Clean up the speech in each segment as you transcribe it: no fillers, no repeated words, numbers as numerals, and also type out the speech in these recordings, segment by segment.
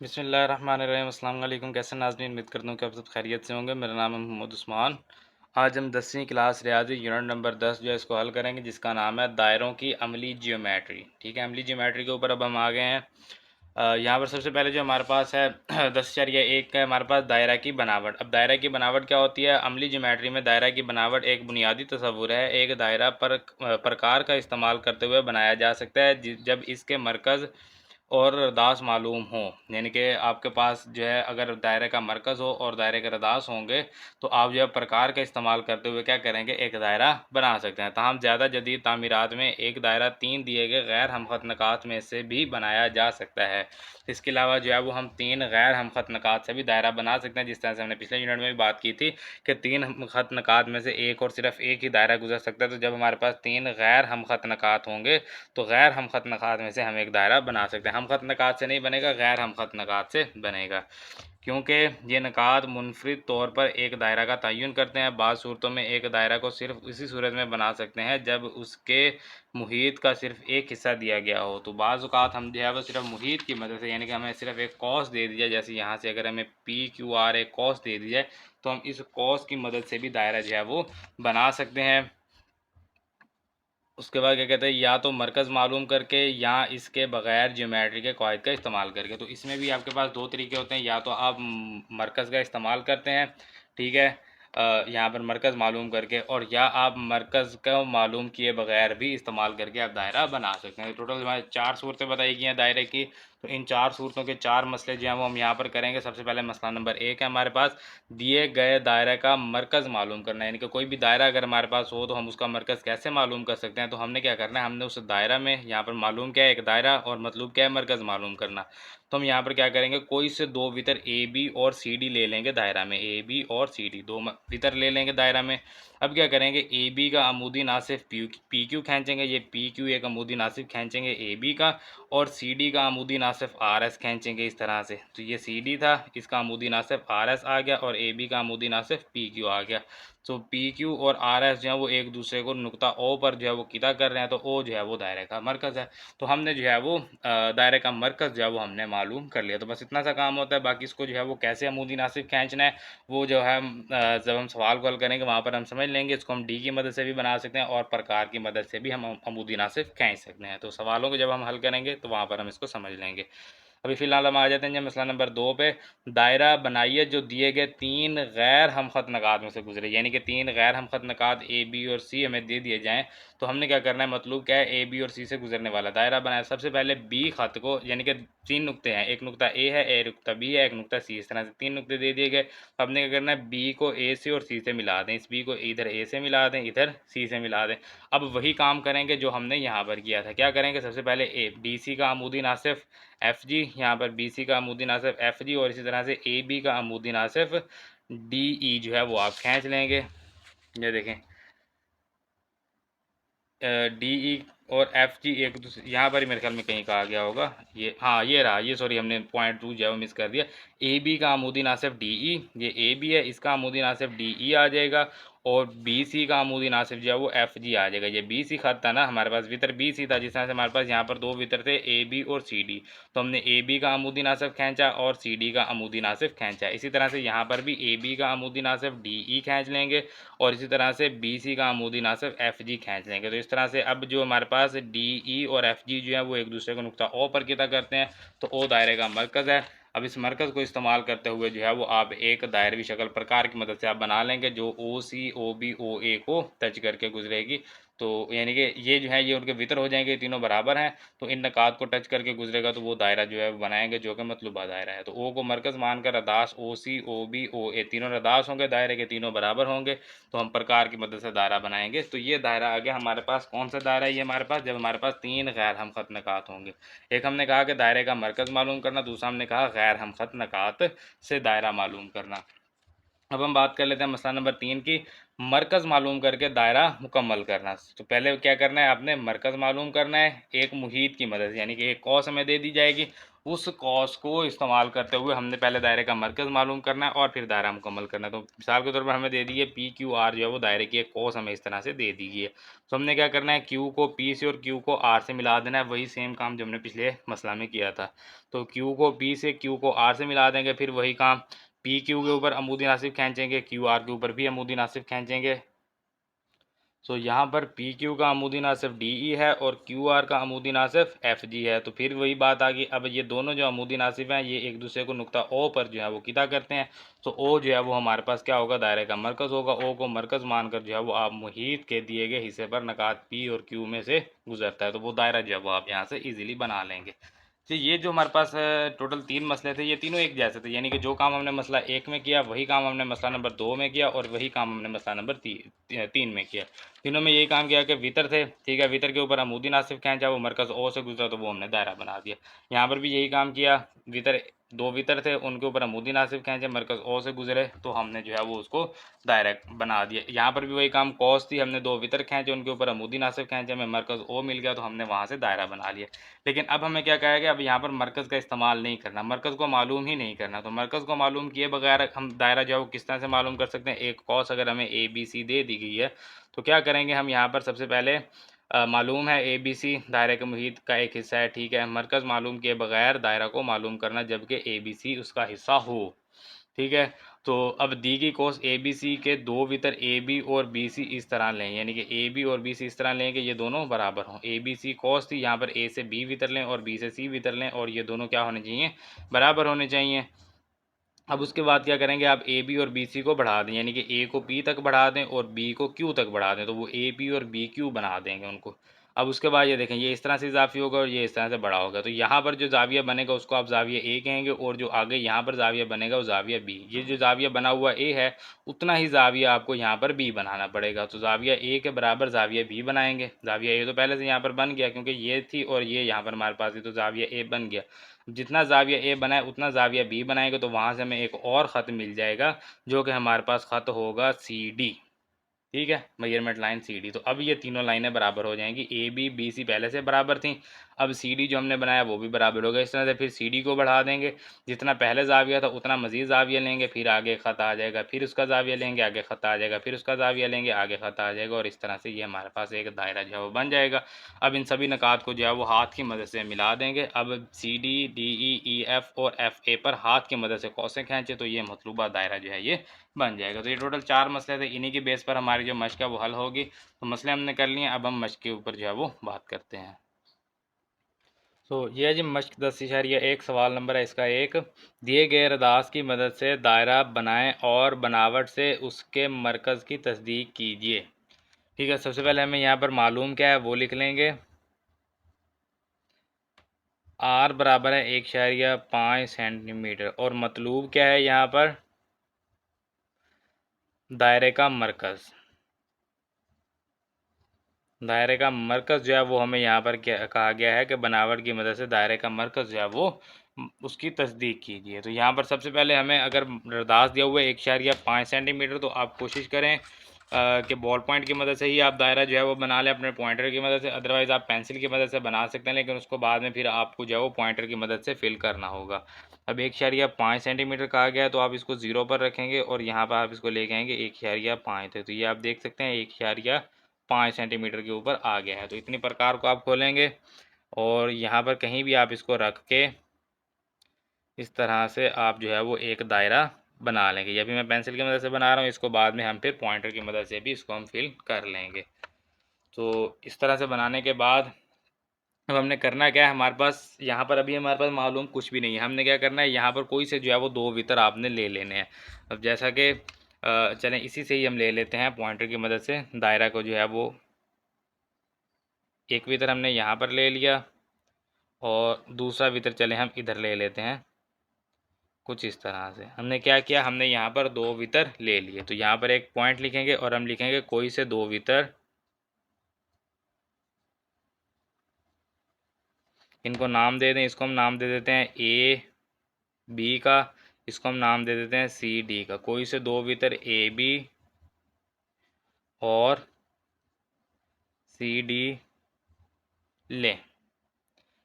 बिस्मिल्लाहिर्रहमानिर्रहीम। अस्सलाम वालेकुम। कैसे नाज़रीन, उम्मीद करता हूँ कि आप सब खैरियत से होंगे। मेरा नाम है मोहम्मद उस्मान। आज हम 10वीं क्लास रियाज़ी यूनिट नंबर 10 जो है इसको हल करेंगे, जिसका नाम है दायरों की अमली जियोमेट्री। ठीक है, अमली जियोमेट्री के ऊपर अब हम आ गए हैं। यहाँ पर सबसे पहले जो हमारे पास है 10.1 का हमारे पास दायरा की बनावट। अब दायरा की बनावट क्या होती है? अमली ज्योमेट्री में दायरा की बनावट एक बुनियादी तस्वुर है। एक दायरा प्रकार का इस्तेमाल करते हुए बनाया जा सकता है जब इसके मरकज़ और रदास मालूम हो। यानी कि आपके पास जो है अगर दायरे का मरकज़ हो और दायरे के रदास होंगे तो आप जो है प्रकार का इस्तेमाल करते हुए क्या करेंगे, एक दायरा बना सकते हैं। ताहम ज़्यादा जदीद तामीरात में एक दायरा 3 दिए गए गैर हमख़त नकात में से भी बनाया जा सकता है। इसके अलावा जो है वो हम 3 गैर हमख़त नकात से भी दायरा बना सकते हैं, जिस तरह से हमने पिछले यूनिट में भी बात की थी कि 3 हमख़त नकात में से एक और सिर्फ एक ही दायरा गुजर सकता है। तो जब हमारे पास 3 गैर हमख़त नकात होंगे तो गैर हमख़त नकात में से हम एक दायरा बना सकते हैं। हमख़त नकात से नहीं बनेगा, गैर हमख़त नकात से बनेगा, क्योंकि ये नकात मुनफरिद तौर पर एक दायरा का तयन करते हैं। बाज़ सूरतों में एक दायरा को सिर्फ इसी सूरत में बना सकते हैं जब उसके मुहीत का सिर्फ एक हिस्सा दिया गया हो। तो बाज़ औक़ात हम जो है वो सिर्फ मुहीत की मदद से, यानी कि हमें सिर्फ एक कॉस दे दी जाए, जैसे यहाँ से अगर हमें पी क्यू आर एक कॉस दे दी जाए तो हम इस कॉस की मदद से भी दायरा जो है वो बना सकते हैं। उसके बाद क्या कहते हैं, या तो मरकज़ मालूम करके या इसके बग़ैर ज्योमेट्री के क़वाइद का इस्तेमाल करके। तो इसमें भी आपके पास दो तरीके होते हैं, या तो आप मरकज़ का इस्तेमाल करते हैं, ठीक है, यहाँ पर मरकज़ मालूम करके, और या आप मरकज़ का मालूम किए बग़ैर भी इस्तेमाल करके आप दायरा बना सकते हैं। टोटल हमारे 4 सूरतें बताई गई हैं दायरे की। तो इन 4 सूरतों के 4 मसले जो हैं वो हम यहाँ पर करेंगे। सबसे पहले मसला नंबर 1 है हमारे पास, दिए गए दायरे का मरकज़ मालूम करना। यानी कि कोई भी दायरा अगर हमारे पास हो तो हम उसका मरकज़ कैसे मालूम कर सकते हैं। तो हमने क्या करना है, हमने उस दायरा में यहाँ पर मालूम क्या है, एक दायरा, और मतलब क्या है, मरकज़ मालूम करना। तो हम यहाँ पर क्या करेंगे, कोई से दो वितर ए बी और सी डी ले लेंगे दायरा में। ए बी और सी डी दो वितर ले लेंगे दायरा में। अब क्या करेंगे, ए बी का अमूदी नासिफ पी क्यू खींचेंगे, ये पी क्यू एक अमूदी नासिफ खींचेंगे ए बी का, और सी डी का अमूदी नासिफ आर एस खींचेंगे इस तरह से। तो ये सी डी था, इसका अमूदी नासिफ आर एस आ गया, और ए बी का अमूदी नासिफ पी क्यू आ गया। तो पी क्यू और आर एस जो है वो एक दूसरे को नुक्ता ओ पर जो है वो किता कर रहे हैं, तो ओ जो है वो दायरे का मरकज़ है। तो हमने जो है वो दायरे का मरकज़ जो है वो हमने मालूम कर लिया। तो बस इतना सा काम होता है। बाकी इसको जो है वो कैसे अमूदी नासिफ खींचना है वो जो है जब हम सवाल को हल करेंगे वहाँ पर हम समझ लेंगे। इसको हम डी की मदद से भी बना सकते हैं और प्रकार की मदद से भी हम अमूदी नासिफ खींच सकते हैं। तो सवालों को जब हम हल करेंगे तो वहाँ पर हम इसको समझ लेंगे। अभी फ़िलहाल हम आ जाते हैं जब मसला नंबर 2 पे। दायरा बनाइए जो दिए गए 3 गैर हमख़त नकात में से गुजरे, यानी कि 3 गैर हमख़त नकात ए बी और सी हमें दे दिए जाएँ। तो हमने क्या करना है, मतलब क्या है, ए बी और सी से गुजरने वाला दायरा बनाया। सबसे पहले बी ख़त को, यानी कि 3 नुक्ते हैं, एक नुक्ता ए है, एक नुक्ता बी है, एक नुक्ता सी, इस तरह से 3 नुक्ते दे दिए गए। तो हमने क्या करना है, बी को ए से और सी से मिला दें, इस बी को इधर ए से मिला दें, इधर सी से मिला दें। अब वही काम करेंगे जो हमने यहाँ पर किया था। क्या करेंगे, सबसे पहले ए बी सी का अमूदी नासिफ एफ़ जी, यहाँ पर बी सी का अमूदी नासिफ एफ़ जी, और इसी तरह से ए बी का अमूदी नासिफ डी ई जो है वो आप खींच लेंगे। ये देखें, डी ई और एफ़ जी एक दूसरे, यहाँ पर ही मेरे ख्याल में कहीं कहा गया होगा, ये हाँ ये रहा, ये सॉरी हमने पॉइंट 2 जो है वो मिस कर दिया। ए बी का अमूदी नासिफ डी ई, ये ए बी है, इसका अमूदी नासिफ डी ई आ जाएगा, और बी सी का अमूदी नासिफ जो है वो एफ़ जी आ जाएगा। ये बी सी खत था ना हमारे पास, वितर बी सी था, जिस तरह से हमारे पास यहाँ पर दो वितर थे ए बी और सी डी। तो हमने ए बी का अमूदी नासिफ खींचा और सी डी का अमूदी नासिफ खींचा। इसी तरह से यहाँ पर भी ए बी का अमूदी नासिफ डी ई खींच लेंगे, और इसी तरह से बी सी का अमूदी नासिफ एफ़ जी खींच लेंगे। तो इस तरह से अब जो हमारे पास डी ई और एफ़ जी जो है वो एक दूसरे को नुक्ता ओ पर किता करते हैं, तो ओ दायरे का मरकज़ है। अब इस मरकज़ को इस्तेमाल करते हुए जो है वो आप एक दायरवी शक्ल प्रकार की मदद से आप बना लेंगे जो ओ सी ओ बी ओ ए को टच करके गुजरेगी। तो यानी कि ये जो है ये उनके वितर हो जाएंगे, तीनों बराबर हैं, तो इन नकात को टच करके गुजरेगा तो वो दायरा जो है वो बनाएंगे जो कि मतलूबा दायरा है। तो ओ को मरकज़ मानकर रदास ओ सी ओ बी ओ ए तीनों रदास होंगे, दायरे के तीनों बराबर होंगे, तो हम प्रकार की मदद से दायरा बनाएंगे। तो ये दायरा आ गया हमारे पास। कौन सा दायरा है ये हमारे पास, जब हमारे पास 3 गैर हमख़त नकात होंगे। एक हमने कहा कि दायरे का मरकज़ मालूम करना, दूसरा हमने कहा गैर हमख़त नकात से दायरा मालूम करना। अब हम बात कर लेते हैं मसला नंबर 3 की, मरकज़ मालूम करके दायरा मुकम्मल करना। तो पहले क्या करना है, आपने मरकज़ मालूम करना है एक मुहीत की मदद से, यानी कि एक कॉस हमें दे दी जाएगी उस कॉस को इस्तेमाल करते हुए हमने पहले दायरे का मरकज़ मालूम करना है और फिर दायरा मुकम्मल करना है। तो मिसाल के तौर पर हमें दे दी है पी क्यू आर जो है वो दायरे की एक कॉस हमें इस तरह से दे दी गई है। तो हमने क्या करना है, क्यू को पी से और क्यू को आर से मिला देना है, वही सेम काम जो हमने पिछले मसला में किया था। तो क्यू को पी से, क्यू को आर से मिला देंगे, फिर वही काम पी क्यू के ऊपर अमूदी नासिब खींचेंगे, क्यू आर के ऊपर भी अमूदी नासिब खींचेंगे। तो यहाँ पर पी क्यू का अमूदी नासिब डी ई है और क्यू आर का अमूदी नासिब एफ जी है। तो फिर वही बात आ गई, अब ये दोनों जो अमूदी नासिब हैं ये एक दूसरे को नुक्ता ओ पर जो है वो किता करते हैं। तो ओ जो है वो हमारे पास क्या होगा, दायरे का मरकज़ होगा। ओ को मरकज़ मानकर जो है वो आप मुहीत के दिए गए हिस्से पर नकात पी और क्यू में से गुजरता है, तो वो दायरा जो है वो आप यहाँ से ईजिली बना लेंगे। तो ये जो हमारे पास टोटल 3 मसले थे, ये तीनों एक जैसे थे, यानी कि जो काम हमने मसला 1 में किया वही काम हमने मसला नंबर 2 में किया और वही काम हमने मसला नंबर 3 में किया। तीनों में यही काम किया कि वितर थे, ठीक है, वितर के ऊपर अमूदी नासिब खींचा, वो मरकज़ ओ से गुजरा तो वो हमने दायरा बना दिया। यहाँ पर भी यही काम किया, वितर 2 वितर थे, उनके ऊपर अमूदी नासिब खींचे, मरकज़ ओ से गुजरे तो हमने जो है वो उसको दायरा बना दिया। यहाँ पर भी वही काम, कॉस थी, हमने 2 वितर खींचे, उनके ऊपर अमूदी नासिब खींचे, हमें मरकज़ ओ मिल गया तो हमने वहाँ से दायरा बना लिया। लेकिन अब हमें क्या कहा गया, अब यहाँ पर मरकज़ का इस्तेमाल नहीं करना, मरकज़ को मालूम ही नहीं करना। तो मरकज़ को मालूम किए बगैर हम दायरा जो है वो किस तरह से मालूम कर सकते हैं। एक कॉस अगर हमें ए बी सी दे दी गई है तो क्या करेंगे हम, यहाँ पर सबसे पहले मालूम है ए बी सी दायरे के मुहीत का एक हिस्सा है, ठीक है, मरकज़ मालूम किए बगैर दायरा को मालूम करना जबकि ए बी सी उसका हिस्सा हो, ठीक है। तो अब दी गई कोस ए बी सी के दो वितर ए बी और बी सी इस तरह लें, यानी कि ए बी और बी सी इस तरह लें कि ये दोनों बराबर हों। ए बी सी कोस थी, यहाँ पर ए से बी वितर लें और बी से सी वितर लें और ये दोनों क्या होने चाहिए, बराबर होने चाहिए। अब उसके बाद क्या करेंगे, आप ए बी और बी सी को बढ़ा दें, यानी कि ए को पी तक बढ़ा दें और बी को क्यू तक बढ़ा दें, तो वो ए बी और बी क्यू बना देंगे उनको। अब उसके बाद ये देखें, ये इस तरह से इजाफी होगा और ये इस तरह से बड़ा होगा, तो यहाँ पर जो जाविया बनेगा उसको आप जाविया ए कहेंगे और जो आगे यहाँ पर जाविया बनेगा वो जाविया बी। ये जो जाविया बना हुआ ए है उतना ही जाविया आपको यहाँ पर बी बनाना पड़ेगा। तो जाविया ए के बराबर जाविया बी बनाएंगे। जाविया ए तो पहले से यहाँ पर बन गया क्योंकि ये थी और ये यहाँ पर हमारे पास थी, तो जाविया ए बन गया। जितना जाविया ए बनाए उतना जाविया बी बनाएंगे, तो वहाँ से हमें एक और ख़त मिल जाएगा जो कि हमारे पास ख़त होगा सी डी, ठीक है, मेजरमेंट लाइन सी डी। तो अब ये तीनों लाइनें बराबर हो जाएंगी, ए बी बी सी पहले से बराबर थी, अब सी डी जो हमने बनाया वो भी बराबर हो गया। इस तरह से फिर सी डी को बढ़ा देंगे, जितना पहले जाविया था उतना मजीद जाविया लेंगे, फिर आगे ख़त आ जाएगा, फिर उसका जाविया लेंगे, आगे ख़त आ जाएगा, फिर उसका जाविया लेंगे, आगे ख़त आ जाएगा, और इस तरह से ये हमारे पास एक दायरा जो है वो बन जाएगा। अब इन सभी नकात को जो है वो हाथ की मदद से मिला देंगे। अब C D D E F और एफ ए पर हाथ की मदद से कौसें खींचे तो ये मतलूबा दायरा जो है ये बन जाएगा। तो ये टोटल 4 मसले थे, इन्हीं की बेस पर हमारी जो मश्क है वो हल होगी। तो मसले हमने कर लिए, अब हम मश्क के ऊपर जो है वो बात करते हैं। तो ये है जी मश्क 10.1, सवाल नंबर है इसका 1, दिए गए रदास की मदद से दायरा बनाएं और बनावट से उसके मरकज़ की तस्दीक कीजिए। ठीक है, सबसे पहले हमें यहाँ पर मालूम क्या है वो लिख लेंगे। आर बराबर है 1.5 सेंटीमीटर और मतलूब क्या है यहाँ पर, दायरे का मरकज़। दायरे का मरकज़ जो है वो हमें यहाँ पर क्या कहा गया है कि बनावट की मदद से दायरे का मरकज़ जो है वो उसकी तस्दीक कीजिए। तो यहाँ पर सबसे पहले हमें अगर रदास दिया हुआ है 1.5 सेंटीमीटर, तो आप कोशिश करें कि बॉल पॉइंट की मदद से ही आप दायरा जो है वो बना लें अपने पॉइंटर की मदद से। अदरवाइज़ आप पेंसिल की मदद से बना सकते हैं, लेकिन उसको बाद में फिर आपको जो है वो पॉइंटर की मदद से फिल करना होगा। अब 1.5 सेंटीमीटर कहा गया है तो आप इसको 0 पर रखेंगे और यहाँ पर आप इसको लेके आएंगे 1.5 तक। तो ये आप देख सकते हैं 1.5 सेंटीमीटर के ऊपर आ गया है। तो इतनी प्रकार को आप खोलेंगे और यहाँ पर कहीं भी आप इसको रख के इस तरह से आप जो है वो एक दायरा बना लेंगे। ये भी मैं पेंसिल की मदद से बना रहा हूँ, इसको बाद में हम फिर पॉइंटर की मदद से भी इसको हम फिल कर लेंगे। तो इस तरह से बनाने के बाद अब हमने करना क्या है, हमारे पास यहाँ पर अभी हमारे पास मालूम कुछ भी नहीं है। हमने क्या करना है, यहाँ पर कोई से जो है वो 2 वितर आपने ले लेने हैं। अब जैसा कि चलें इसी से ही हम ले लेते हैं पॉइंटर की मदद से दायरा को, जो है वो एक वितर हमने यहाँ पर ले लिया और दूसरा वितर चले हम इधर ले लेते हैं। कुछ इस तरह से हमने क्या किया, हमने यहाँ पर 2 वितर ले लिए। तो यहाँ पर एक पॉइंट लिखेंगे और हम लिखेंगे कोई से 2 वितर, इनको नाम दे दें। इसको हम नाम दे देते हैं ए बी का, इसको हम नाम दे देते हैं सी डी का। कोई से 2 वितर ए बी और सी डी लें।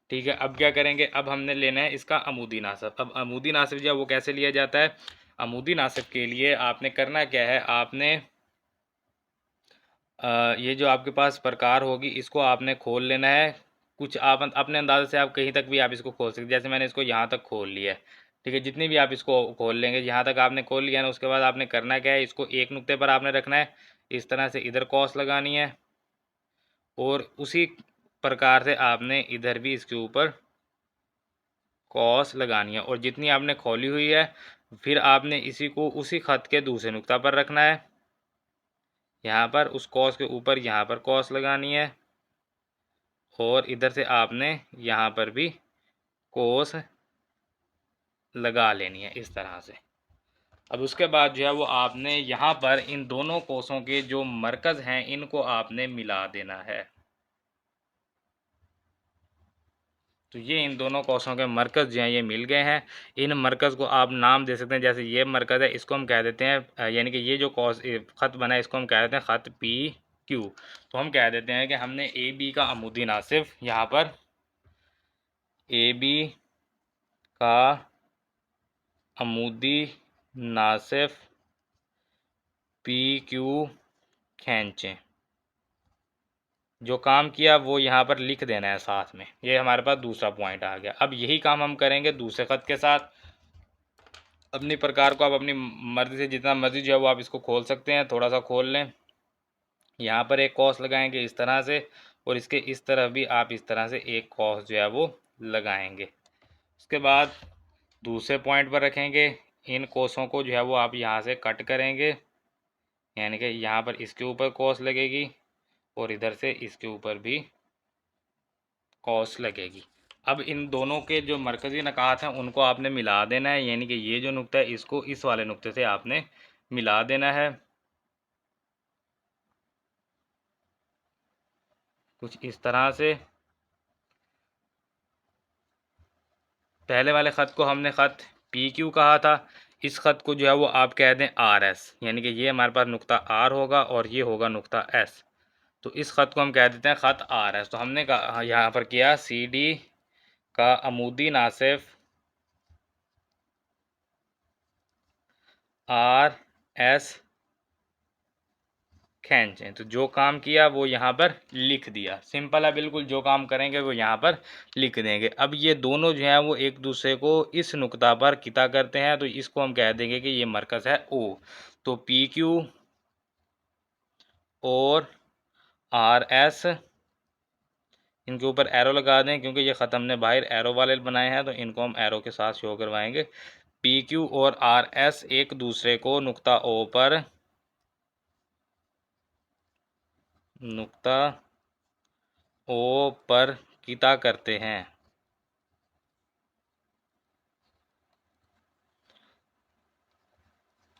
ठीक है, अब क्या करेंगे, अब हमने लेना है इसका अमूदी नासिब। अब अमूदी नासिब जो है वो कैसे लिया जाता है, अमूदी नासिब के लिए आपने करना क्या है, आपने ये जो आपके पास प्रकार होगी इसको आपने खोल लेना है। कुछ आप अपने अंदाजे से आप कहीं तक भी आप इसको खोल सकते, जैसे मैंने इसको यहाँ तक खोल लिया है। ठीक है, जितनी भी आप इसको खोल लेंगे, यहाँ तक आपने खोल लिया ना, उसके बाद आपने करना क्या है, इसको एक नुक्ते पर आपने रखना है, इस तरह से इधर कॉस लगानी है, और उसी प्रकार से आपने इधर भी इसके ऊपर कॉस लगानी है। और जितनी आपने खोली हुई है, फिर आपने इसी को उसी खत के दूसरे नुक्ता पर रखना है, यहाँ पर उस कॉस के ऊपर यहाँ पर कॉस लगानी है, और इधर से आपने यहाँ पर भी कोस लगा लेनी है इस तरह से। अब उसके बाद जो है वो आपने यहाँ पर इन दोनों कोसों के जो मरकज़ हैं इनको आपने मिला देना है। तो ये इन दोनों कोसों के मरकज़ जो हैं ये मिल गए हैं। इन मरकज़ को आप नाम दे सकते हैं, जैसे ये मरकज़ है इसको हम कह देते हैं, यानी कि ये जो कॉस ख़त बना है इसको हम कह देते हैं ख़त पी क्यू। तो हम कह देते हैं कि हमने ए बी का अमूदी नासिब, यहाँ पर ए बी का अमूदी नासिब पी क्यू खींचें। जो काम किया वो यहाँ पर लिख देना है साथ में। ये हमारे पास दूसरा पॉइंट आ गया। अब यही काम हम करेंगे दूसरे ख़त के साथ। अपनी प्रकार को आप अपनी मर्ज़ी से जितना मर्ज़ी जो है वो आप इसको खोल सकते हैं, थोड़ा सा खोल लें। यहाँ पर एक कॉस लगाएंगे इस तरह से, और इसके इस तरफ भी आप इस तरह से एक कॉस जो है वो लगाएंगे। उसके बाद दूसरे पॉइंट पर रखेंगे, इन कोसों को जो है वो आप यहाँ से कट करेंगे, यानी कि यहाँ पर इसके ऊपर कॉस लगेगी और इधर से इसके ऊपर भी कॉस लगेगी। अब इन दोनों के जो मरकज़ी नकात हैं उनको आपने मिला देना है, यानी कि ये जो नुक्ता है इसको इस वाले नुक्ते से आपने मिला देना है, कुछ इस तरह से। पहले वाले ख़त को हमने ख़त पी क्यू कहा था, इस ख़त को जो है वो आप कह दें आर एस, यानी कि ये हमारे पास नुक्ता आर होगा और ये होगा नुक्ता एस। तो इस ख़त को हम कह देते हैं ख़त आर एस। तो हमने कहा यहाँ पर किया सी डी का अमूदी नासिब आर एस खींचें। तो जो काम किया वो यहाँ पर लिख दिया, सिंपल है बिल्कुल। जो काम करेंगे वो यहाँ पर लिख देंगे। अब ये दोनों जो हैं वो एक दूसरे को इस नुक्ता पर किता करते हैं, तो इसको हम कह देंगे कि ये मरकज़ है ओ। तो पी क्यू और आर एस, इनके ऊपर एरो लगा दें, क्योंकि ये ख़त्म ने बाहर एरो वाले बनाए हैं तो इनको हम एरो के साथ शो करवाएंगे। पी क्यू और आर एस एक दूसरे को नुक्ता ओ पर किता करते हैं।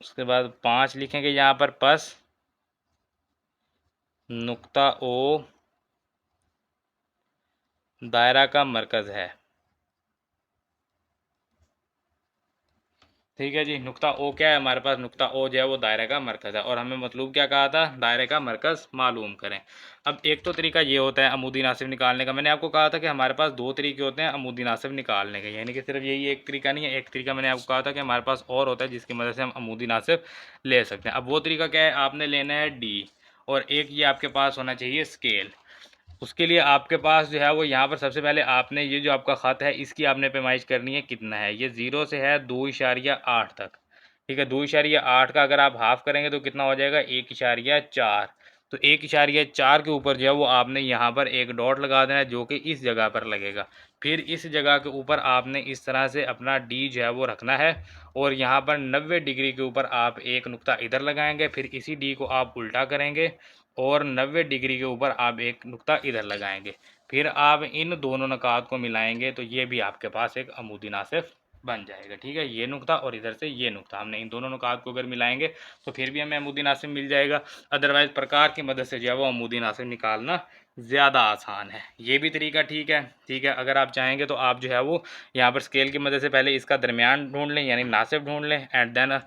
उसके बाद 5 लिखेंगे यहाँ पर, पस नुक्ता ओ दायरा का मरकज़ है। ठीक है जी, नुक्ता ओ क्या है हमारे पास, नुक्ता ओ जो है वो दायरे का मरकज़ है, और हमें मतलूब क्या कहा था, दायरे का मरकज़ मालूम करें। अब एक तो तरीका ये होता है अमूदी नासिब निकालने का। मैंने आपको कहा था कि हमारे पास दो तरीके होते हैं अमूदी नासिब निकालने के, यानी कि सिर्फ यही एक तरीका नहीं है। एक तरीका मैंने आपको कहा था कि हमारे पास और होता है जिसकी मदद से हम अमूदी नासिब ले सकते हैं। अब वो तरीका क्या है, आपने लेना है डी, और एक ये आपके पास होना चाहिए स्केल। उसके लिए आपके पास जो है वो यहाँ पर सबसे पहले आपने ये जो आपका ख़त है इसकी आपने पैमाइश करनी है, कितना है, ये 0 से है 2.8 तक। ठीक है, 2.8 का अगर आप हाफ़ करेंगे तो कितना हो जाएगा, 1.4। तो 1.4 के ऊपर जो है वो आपने यहाँ पर एक डॉट लगा देना है, जो कि इस जगह पर लगेगा। फिर इस जगह के ऊपर आपने इस तरह से अपना डी जो है वो रखना है, और यहाँ पर 90 डिग्री के ऊपर आप एक नुक्ता इधर लगाएंगे, फिर इसी डी को आप उल्टा करेंगे और 90 डिग्री के ऊपर आप एक नुक्ता इधर लगाएंगे। फिर आप इन दोनों नुकात को मिलाएंगे तो ये भी आपके पास एक अमूदी नासिब बन जाएगा। ठीक है, ये नुक्ता और इधर से ये नुक्ता, हमने इन दोनों नुकात को अगर मिलाएंगे तो फिर भी हमें अमूदी नासिब मिल जाएगा। अदरवाइज़ प्रकार की मदद से जो है वो अमूदी नासिब निकालना ज़्यादा आसान है। ये भी तरीका ठीक है। ठीक है, अगर आप चाहेंगे तो आप जो है वो यहाँ पर स्केल की मदद से पहले इसका दरमियान ढूंढ लें, यानी नासिब ढूंढ लें, एंड देन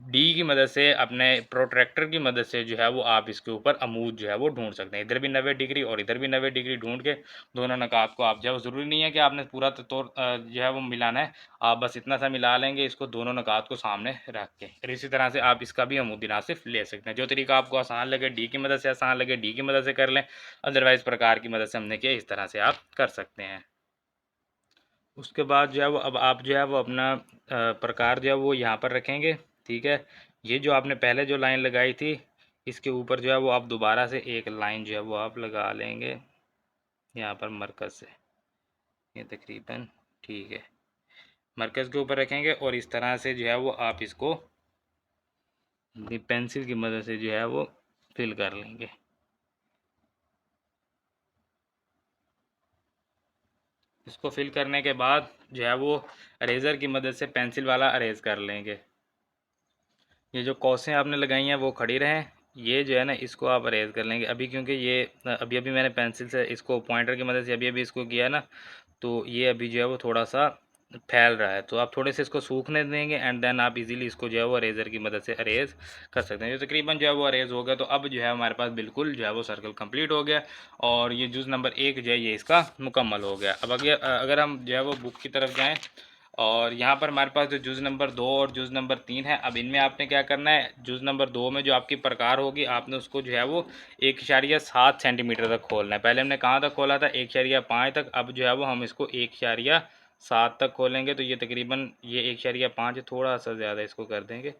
डी की मदद से, अपने प्रोट्रैक्टर की मदद से जो है वो आप इसके ऊपर अमूद जो है वो ढूंढ सकते हैं। इधर भी 90 डिग्री और इधर भी 90 डिग्री ढूंढ के दोनों नकात को आप जो है, ज़रूरी नहीं है कि आपने पूरा तौर जो है वो मिलाना है, आप बस इतना सा मिला लेंगे इसको दोनों नकात को सामने रख के। और इसी तरह से आप इसका भी अमूदी नासिफ ले सकते हैं। जो तरीका आपको आसान लगे, डी की मदद से आसान लगे, डी की मदद से कर लें, अदरवाइज़ प्रकार की मदद से हमने किया, इस तरह से आप कर सकते हैं। उसके बाद जो है वो अब आप जो है वो अपना प्रकार जो है वो यहाँ पर रखेंगे। ठीक है, ये जो आपने पहले जो लाइन लगाई थी, इसके ऊपर जो है वो आप दोबारा से एक लाइन जो है वो आप लगा लेंगे यहाँ पर मरकज़ से, ये तकरीबन ठीक है, मरकज़ के ऊपर रखेंगे और इस तरह से जो है वो आप इसको पेंसिल की मदद से जो है वो फिल कर लेंगे। इसको फिल करने के बाद जो है वो अरेज़र की मदद से पेंसिल वाला अरेज़ कर लेंगे। ये जो कौसें आपने लगाई हैं वो खड़ी रहें, ये जो है ना इसको आप अरेज़ कर लेंगे। अभी क्योंकि ये अभी अभी मैंने पेंसिल से इसको पॉइंटर की मदद से अभी अभी इसको किया ना, तो ये अभी जो है वो थोड़ा सा फैल रहा है, तो आप थोड़े से इसको सूखने देंगे एंड देन आप इजीली इसको जो है वो अरेज़र की मदद से अरेज़ कर सकते हैं। ये तकरीबन जो है वो अरेज़ हो गया, तो अब जो है हमारे पास बिल्कुल जो है वो सर्कल कंप्लीट हो गया और ये जुज़ नंबर 1 जो है ये इसका मुकम्मल हो गया। अब अगर हम जो है वो बुक की तरफ जाएँ और यहाँ पर हमारे पास जो जुज़ नंबर 2 और जुज़ नंबर 3 है, अब इनमें आपने क्या करना है, जुज़ नंबर 2 में जो आपकी प्रकार होगी आपने उसको जो है वो 1.7 सेंटीमीटर तक खोलना है। पहले हमने कहाँ तक खोला था, 1.5 तक, अब जो है वो हम इसको 1.7 तक खोलेंगे। तो ये तकरीबन ये 1.5 है, थोड़ा सा ज़्यादा इसको कर देंगे,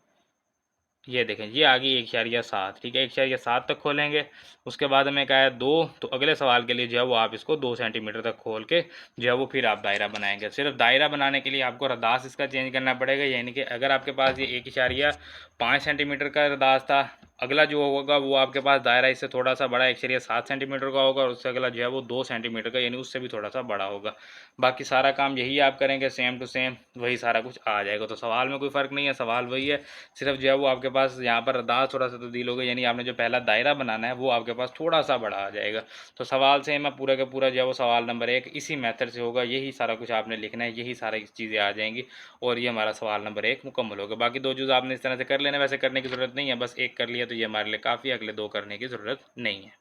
ये देखें ये आ गई 1.7, ठीक है, 1.7 तक खोलेंगे। उसके बाद हमें कहा है 2, तो अगले सवाल के लिए जो है वो आप इसको 2 सेंटीमीटर तक खोल के जो है वो फिर आप दायरा बनाएंगे। सिर्फ दायरा बनाने के लिए आपको रदास इसका चेंज करना पड़ेगा, यानी कि अगर आपके पास ये 1.5 सेंटीमीटर का रदास था, अगला जो होगा वो आपके पास दायरा इससे थोड़ा सा बड़ा 1.7 सेंटीमीटर का होगा और उससे अगला जो है वो 2 सेंटीमीटर का, यानी उससे भी थोड़ा सा बड़ा होगा। बाकी सारा काम यही आप करेंगे, सेम टू सेम वही सारा कुछ आ जाएगा। तो सवाल में कोई फ़र्क नहीं है, सवाल वही है, सिर्फ जो है वो आपके पास यहाँ पर रदास थोड़ा सा तब्दील होगा, यानी आपने जो पहला दायरा बनाना है वो आपके पास थोड़ा सा बड़ा आ जाएगा। तो सवाल सेम है पूरा का पूरा, जो है वो सवाल नंबर 1 इसी मेथड से होगा, यही सारा कुछ आपने लिखना है, यही सारी चीज़ें आ जाएंगी और ये हमारा सवाल नंबर 1 मुकम्मल होगा। बाकी 2 जुज़ आपने इस तरह से कर लेना, वैसे करने की ज़रूरत नहीं है, बस 1 कर लिया तो ये हमारे लिए काफ़ी, अगले 2 करने की ज़रूरत नहीं है।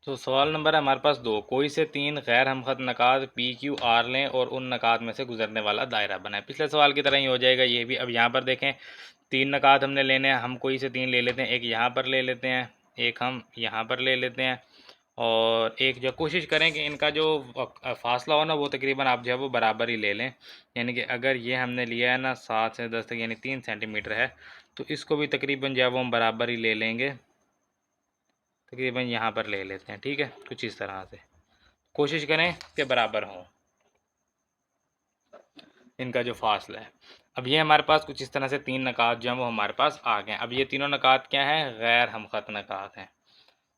तो सवाल नंबर है हमारे पास 2, कोई से 3 गैर हमखत नकात पी क्यू आर लें और उन नकात में से गुजरने वाला दायरा बनाएं। पिछले सवाल की तरह ही हो जाएगा ये भी। अब यहाँ पर देखें 3 नकात हमने लेने हैं, हम कोई से 3 ले लेते हैं, एक यहाँ पर ले लेते हैं, एक हम यहाँ पर ले लेते हैं और एक जो कोशिश करें कि इनका जो फासला हो ना वो तकरीबन आप जो है वो बराबर ही ले लें। यानी कि अगर ये हमने लिया है ना 7 से 10 तक यानी 3 सेंटीमीटर है, तो इसको भी तकरीबन जो है वो हम बराबर ही ले लेंगे, तकरीबन यहाँ पर ले लेते हैं। ठीक है, कुछ इस तरह से कोशिश करें कि बराबर हों इनका जो फासला है। अब ये हमारे पास कुछ इस तरह से 3 नकात जो हैं वो हमारे पास आ गए हैं। अब ये तीनों नकात क्या हैं, गैर हमखत नकात हैं।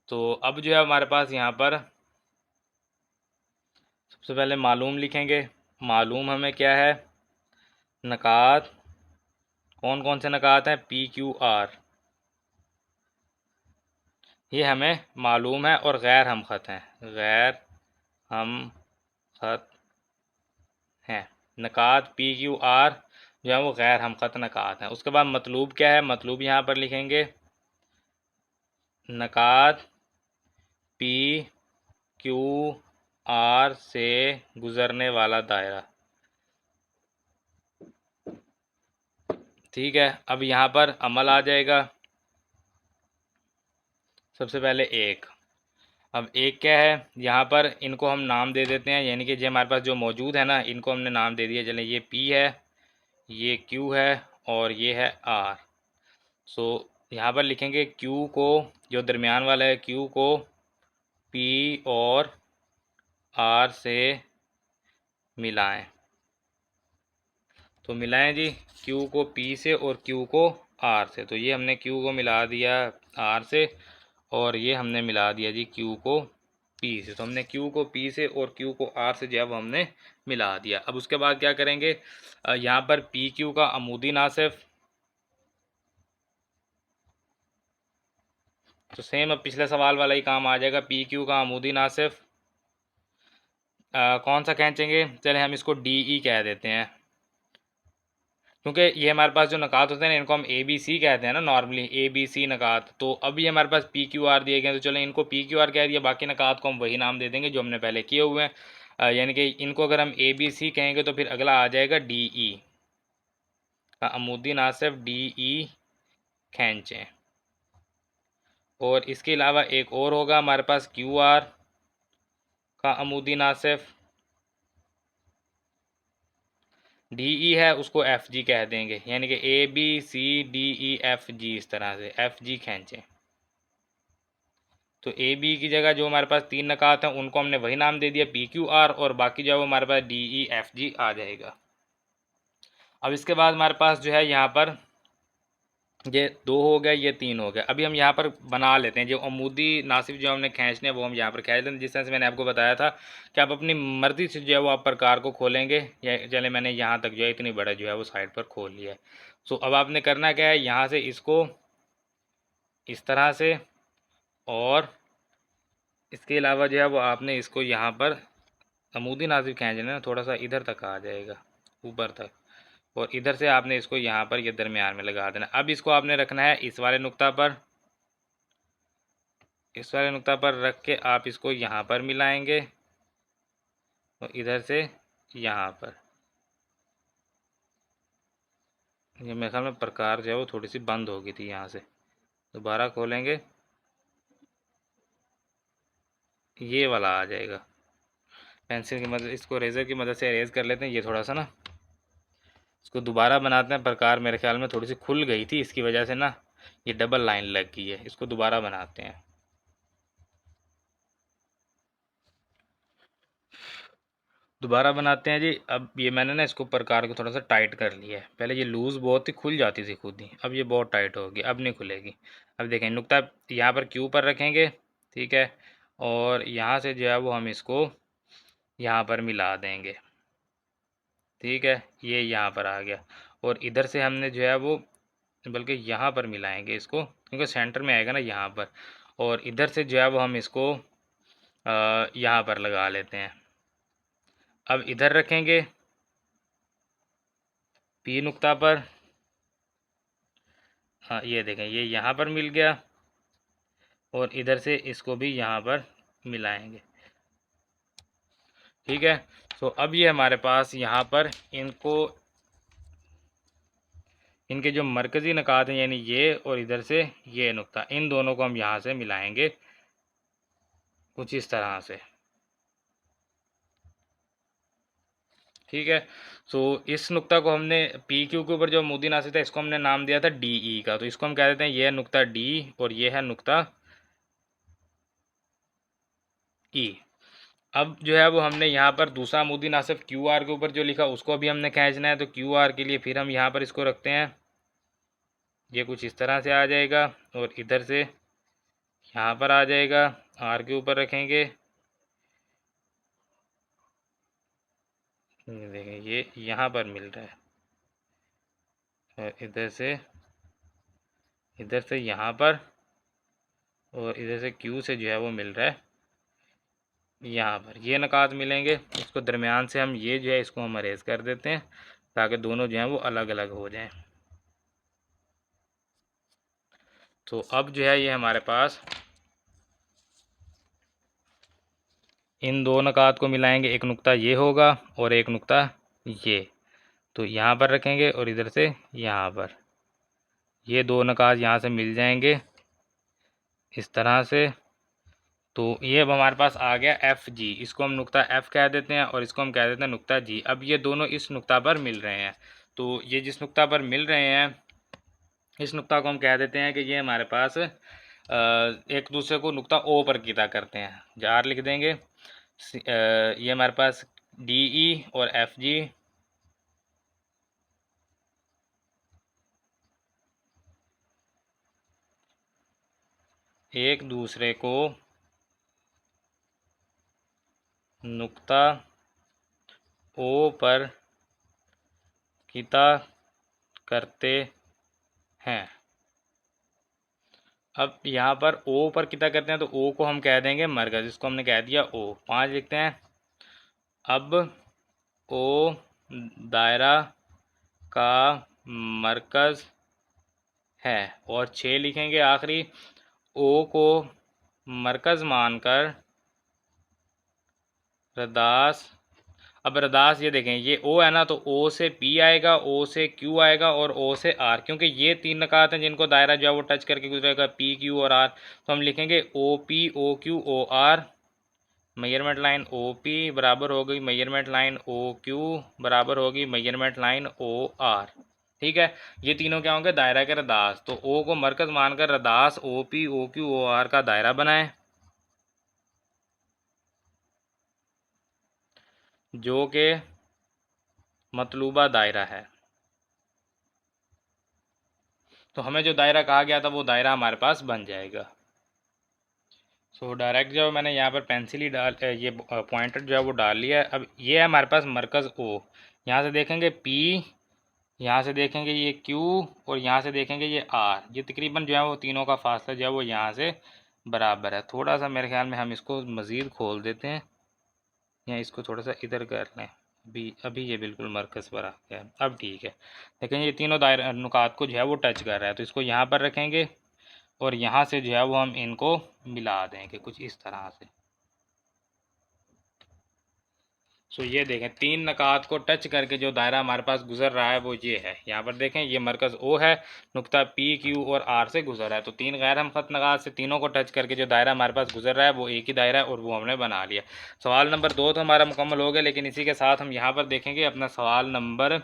तो अब जो है हमारे पास यहाँ पर सबसे पहले मालूम लिखेंगे। मालूम हमें क्या है, नकात कौन कौन से नकात हैं, पी क्यू आर, ये हमें मालूम है और गैर हमखत हैं, गैर हम खत हैं। नकात पी क्यू आर जो है वो गैर हमखत नकात हैं। उसके बाद मतलूब क्या है, मतलूब यहाँ पर लिखेंगे नकात पी क्यू आर से गुज़रने वाला दायरा। ठीक है, अब यहाँ पर अमल आ जाएगा। सबसे पहले एक, अब एक क्या है, यहाँ पर इनको हम नाम दे देते हैं, यानी कि जो हमारे पास जो मौजूद है ना इनको हमने नाम दे दिया। चलें, ये पी है, ये क्यू है और ये है आर। सो यहाँ पर लिखेंगे क्यू को, जो दरमियान वाला है क्यू को पी और आर से मिलाएं। तो मिलाएं जी, क्यू को पी से और क्यू को आर से। तो ये हमने क्यू को मिला दिया आर से और ये हमने मिला दिया जी क्यू को पी से। तो हमने क्यू को पी से और क्यू को आर से जो है वो हमने मिला दिया। अब उसके बाद क्या करेंगे, यहाँ पर पी क्यू का अमूदी नासिफ, तो सेम अब पिछले सवाल वाला ही काम आ जाएगा, पी क्यू का अमूदी नासिफ कौन सा खींचेंगे, चले हम इसको डी ई कह देते हैं। क्योंकि ये हमारे पास जो नकात होते हैं ना, इनको हम ए बी सी कहते हैं ना नॉर्मली, ए बी सी नकात। तो अब ये हमारे पास पी क्यू आर दिए गए हैं, तो चलो इनको पी क्यू आर कह दिया, बाकी नकात को हम वही नाम दे देंगे जो हमने पहले किए हुए हैं। यानी कि इनको अगर हम ए बी सी कहेंगे तो फिर अगला आ जाएगा डी ई का अमूदी नासिफ डी ई खींचें। और इसके अलावा एक और होगा हमारे पास क्यू आर का अमूदी नासिफ डी ई है, उसको एफ जी कह देंगे, यानी कि A B C D E F G, इस तरह से एफ जी खींचें। तो ए बी की जगह जो हमारे पास तीन नकात हैं उनको हमने वही नाम दे दिया पी क्यू आर, और बाकी जो है वो हमारे पास डी ई एफ जी आ जाएगा। अब इसके बाद हमारे पास जो है यहाँ पर ये दो हो गए, ये तीन हो गए। अभी हम यहाँ पर बना लेते हैं जो अमूदी नासिफ जो हमने खींचने वो हम यहाँ पर खींच लेते हैं। जिस तरह से मैंने आपको बताया था कि आप अपनी मर्ज़ी से जो है वो आप प्रकार को खोलेंगे, या चले मैंने यहाँ तक जो है इतनी बड़ा जो है वो साइड पर खोल लिया है। सो अब आपने करना क्या है, यहाँ से इसको इस तरह से, और इसके अलावा जो है वो आपने इसको यहाँ पर अमूदी नासिफ खींचना है, थोड़ा सा इधर तक आ जाएगा, ऊपर तक, और इधर से आपने इसको यहाँ पर ये दरमियान में लगा देना। अब इसको आपने रखना है इस वाले नुक्ता पर, इस वाले नुक्ता पर रख के आप इसको यहाँ पर मिलाएंगे, और इधर से यहाँ पर। ये मेरे ख्याल में प्रकार जो है वो थोड़ी सी बंद हो गई थी, यहाँ से दोबारा खोलेंगे, ये वाला आ जाएगा। पेंसिल की मदद, इसको रेज़र की मदद से इरेज कर लेते हैं ये थोड़ा सा ना, इसको दोबारा बनाते हैं। प्रकार मेरे ख्याल में थोड़ी सी खुल गई थी, इसकी वजह से ना ये डबल लाइन लग गई है। इसको दोबारा बनाते हैं, दोबारा बनाते हैं जी। अब ये मैंने ना इसको प्रकार को थोड़ा सा टाइट कर लिया है, पहले ये लूज़ बहुत ही खुल जाती थी खुद ही, अब ये बहुत टाइट होगी, अब नहीं खुलेगी। अब देखें नुक्ता यहाँ पर क्यू पर रखेंगे, ठीक है, और यहाँ से जो है वो हम इसको यहाँ पर मिला देंगे, ठीक है, ये यहाँ पर आ गया। और इधर से हमने जो है वो, बल्कि यहाँ पर मिलाएंगे इसको, क्योंकि सेंटर में आएगा ना यहाँ पर, और इधर से जो है वो हम इसको यहाँ पर लगा लेते हैं। अब इधर रखेंगे पी नुक्ता पर, हाँ ये देखें ये यहाँ पर मिल गया, और इधर से इसको भी यहाँ पर मिलाएंगे, ठीक है। तो अब ये हमारे पास यहाँ पर इनको, इनके जो मरकज़ी नकात हैं यानी ये और इधर से ये नुक्ता, इन दोनों को हम यहाँ से मिलाएंगे कुछ इस तरह से, ठीक है। सो इस नुक्ता को हमने पी क्यू के ऊपर जो अमूदी नासिफ था इसको हमने नाम दिया था डी ई का, तो इसको हम कह देते हैं ये है नुक्ता डी और ये है नुक्ता ई। अब जो है वो हमने यहाँ पर दूसरा अमूदी नासिफ क्यू आर के ऊपर जो लिखा उसको भी हमने खींचना है, तो क्यू आर के लिए फिर हम यहाँ पर इसको रखते हैं, ये कुछ इस तरह से आ जाएगा, और इधर से यहाँ पर आ जाएगा, आर के ऊपर रखेंगे, ये देखें ये यहाँ पर मिल रहा है, और इधर से यहाँ पर, और इधर से क्यू से जो है वो मिल रहा है यहाँ पर, ये नकात मिलेंगे। इसको दरमियान से हम ये जो है इसको हम अरेज कर देते हैं ताकि दोनों जो हैं वो अलग अलग हो जाएं। तो अब जो है ये हमारे पास इन दो नकात को मिलाएंगे, एक नुक्ता ये होगा और एक नुक्ता ये, तो यहाँ पर रखेंगे और इधर से यहाँ पर ये दो नकात यहाँ से मिल जाएंगे इस तरह से। तो ये अब हमारे पास आ गया एफ जी, इसको हम नुक्ता एफ कह देते हैं और इसको हम कह देते हैं नुक्ता जी। अब ये दोनों इस नुक्ता पर मिल रहे हैं, तो ये जिस नुक्ता पर मिल रहे हैं इस नुक्ता को हम कह देते हैं कि ये हमारे पास एक दूसरे को नुक्ता ओ पर किता करते हैं, जार लिख देंगे। ये हमारे पास डी ई और एफ जी एक दूसरे को नुक्ता ओ पर किता करते हैं। अब यहाँ पर ओ पर किता करते हैं, तो ओ को हम कह देंगे मरकज़, इसको हमने कह दिया ओ, 5 लिखते हैं। अब ओ दायरा का मरकज़ है, और 6 लिखेंगे आखिरी, ओ को मरकज़ मानकर रदास। अब रदास ये देखें, ये ओ है ना, तो ओ से पी आएगा, ओ से क्यू आएगा और ओ से आर, क्योंकि ये 3 नकात हैं जिनको दायरा जो है वो टच करके गुजरेगा, पी क्यू और आर। तो हम लिखेंगे O P O Q O R, measurement line O P बराबर हो गई मेजरमेंट लाइन ओ क्यू बराबर होगी मेजरमेंट लाइन ओ आर। ठीक है, ये तीनों क्या होंगे, दायरा के रदास। तो ओ को मरकज़ मानकर radius O P O Q O R का दायरा बनाएं, जो कि मतलूबा दायरा है। तो हमें जो दायरा कहा गया था वो दायरा हमारे पास बन जाएगा। सो डायरेक्ट जो मैंने यहाँ पर पेंसिल ही डाल ये पॉइंटर जो है वो डाल लिया है। अब ये है हमारे पास मरकज़ ओ, यहाँ से देखेंगे पी, यहाँ से देखेंगे ये क्यू, और यहाँ से देखेंगे ये आर। ये तकरीबन जो है वो तीनों का फासला जो है वो यहाँ से बराबर है। थोड़ा सा मेरे ख्याल में हम इसको मज़ीद खोल देते हैं, या इसको थोड़ा सा इधर कर लें। अभी ये बिल्कुल मरकज़ पर आ गया है। अब ठीक है, लेकिन ये तीनों दायरा नुकात को जो है वो टच कर रहा है, तो इसको यहाँ पर रखेंगे और यहाँ से जो है वो हम इनको मिला देंगे कुछ इस तरह से। सो ये देखें, 3 नकात को टच करके जो दायरा हमारे पास गुजर रहा है वो ये है। यहाँ पर देखें, ये मरकज़ ओ है, नुक्ता पी क्यू और आर से गुजर रहा है। तो 3 गैर हम खत नकात से तीनों को टच करके जो दायरा हमारे पास गुजर रहा है वो एक ही दायरा है, और वो हमने बना लिया। सवाल नंबर 2 तो हमारा मुकम्मल हो गया, लेकिन इसी के साथ हम यहाँ पर देखेंगे अपना सवाल नंबर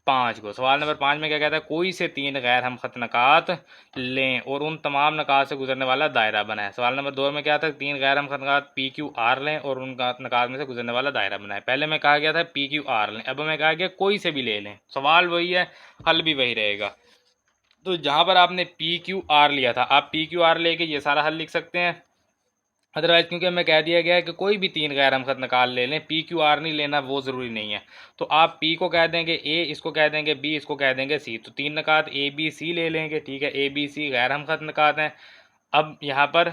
5 को। सवाल नंबर 5 में क्या कहता है, कोई से 3 गैर हम खत नकात लें और उन तमाम नकात से गुजरने वाला दायरा बनाए। सवाल नंबर 2 में क्या था, 3 गैर हम खत नकात पी क्यू आर लें और उन नकात में से गुजरने वाला दायरा बनाए। पहले में कहा गया था पी क्यू आर लें, अब हमें कहा गया कोई से भी ले लें। सवाल वही है, हल भी वही रहेगा। तो जहाँ पर आपने पी क्यू आर लिया था, आप पी क्यू आर लेके ये सारा हल लिख सकते हैं। अदरवाइज़ क्योंकि हमें कह दिया गया है कि कोई भी 3 गैर हमखत निकाल ले लें, पी क्यू आर नहीं लेना, वो ज़रूरी नहीं है। तो आप पी को कह देंगे ए, इसको कह देंगे बी, इसको कह देंगे सी। तो 3 नकात ए बी सी ले लेंगे। ठीक है, ए बी सी गैर हमखत नकात हैं। अब यहाँ पर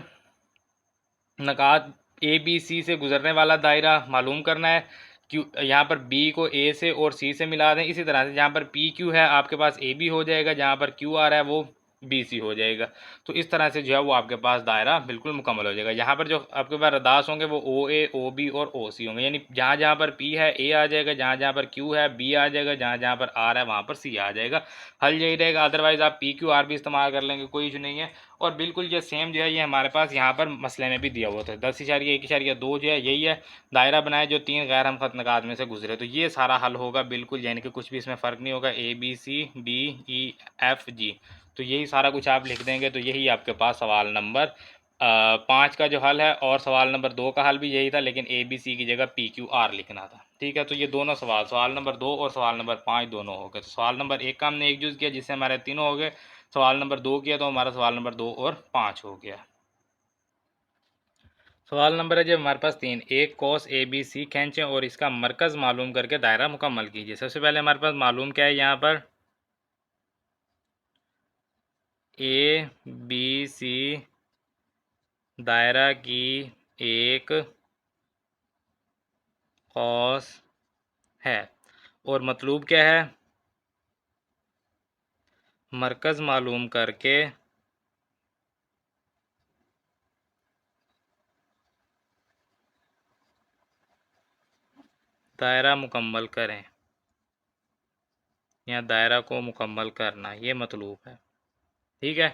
नकात ए बी सी से गुजरने वाला दायरा मालूम करना है। क्यू, यहाँ पर बी को ए से और सी से मिला दें। इसी तरह से जहाँ पर पी क्यू है आपके पास ए बी हो जाएगा, जहाँ पर क्यू आ रहा है वो बी सी हो जाएगा। तो इस तरह से जो है वो आपके पास दायरा बिल्कुल मुकम्मल हो जाएगा। यहाँ पर जो आपके पास रदास होंगे वो ओ ए ओ बी और ओ सी होंगे, यानी जहाँ जहाँ पर पी है ए आ जाएगा, जहाँ जहाँ पर क्यू है बी आ जाएगा, जहाँ जहाँ पर आर है वहाँ पर सी आ जाएगा। हल यही रहेगा। अदरवाइज़ आप पी क्यू आर भी इस्तेमाल कर लेंगे, कोई इशू नहीं है। और बिल्कुल ये सेम जो है ये हमारे पास यहाँ पर मसले में भी दिया हुआ था। 10.1.2 जो है यही है, दायरा बनाए जो 3 गैर हम खत नकात में से गुजरे। तो ये सारा हल होगा बिल्कुल, यानी कि कुछ भी इसमें फ़र्क नहीं होगा। A B C D E F G, तो यही सारा कुछ आप लिख देंगे। तो यही आपके पास सवाल नंबर 5 का जो हल है, और सवाल नंबर 2 का हल भी यही था, लेकिन ए बी सी की जगह पी क्यू आर लिखना था। ठीक है, तो ये दोनों सवाल, सवाल नंबर 2 और सवाल नंबर 5 दोनों हो गए। तो सवाल नंबर 1 का हमने एक जुज़ किया जिससे हमारे तीनों हो गए। सवाल नंबर 2 किया तो हमारा सवाल नंबर 2 और 5 हो गया। सवाल नंबर है जब हमारे पास 3, एक कॉस ए बी सी खींचें और इसका मरकज़ मालूम करके दायरा मुकम्मल कीजिए। सबसे पहले हमारे पास मालूम क्या है, यहाँ पर ए बी सी दायरा की एक कॉस है, और मतलूब क्या है, मरकज़ मालूम करके दायरा मुकम्मल करें, या दायरा को मुकम्मल करना, ये मतलूब है। ठीक है,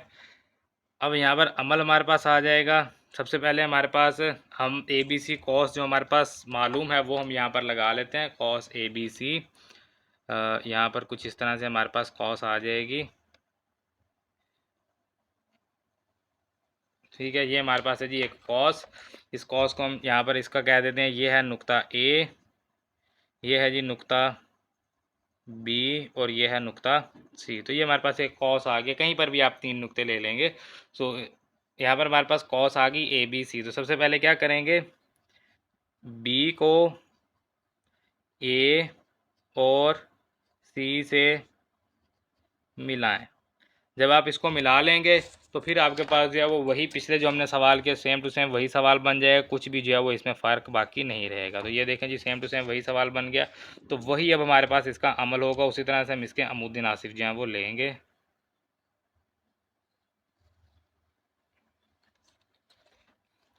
अब यहाँ पर अमल हमारे पास आ जाएगा। सबसे पहले हमारे पास हम ए बी सी कॉस जो हमारे पास मालूम है वो हम यहाँ पर लगा लेते हैं, कॉस ए बी सी। यहाँ पर कुछ इस तरह से हमारे पास कॉस आ जाएगी। ठीक है, ये हमारे पास है जी एक कॉस। इस कॉस को हम यहाँ पर इसका कह देते हैं, ये है नुक्ता ए, ये है जी नुक्ता बी, और ये है नुक्ता सी। तो ये हमारे पास एक कॉस आ गया, कहीं पर भी आप 3 नुक्ते ले लेंगे। सो यहाँ पर हमारे पास कॉस आ गई ए बी सी। तो सबसे पहले क्या करेंगे, बी को ए और सी से मिलाएं। जब आप इसको मिला लेंगे तो फिर आपके पास जो है वो वही पिछले जो हमने सवाल किया सेम टू सेम वही सवाल बन जाएगा, कुछ भी जो है वो इसमें फ़र्क बाकी नहीं रहेगा। तो ये देखें जी सेम टू सेम वही सवाल बन गया। तो वही अब हमारे पास इसका अमल होगा, उसी तरह से हम इसके अमूदी नासिफ जो हैं वो लेंगे।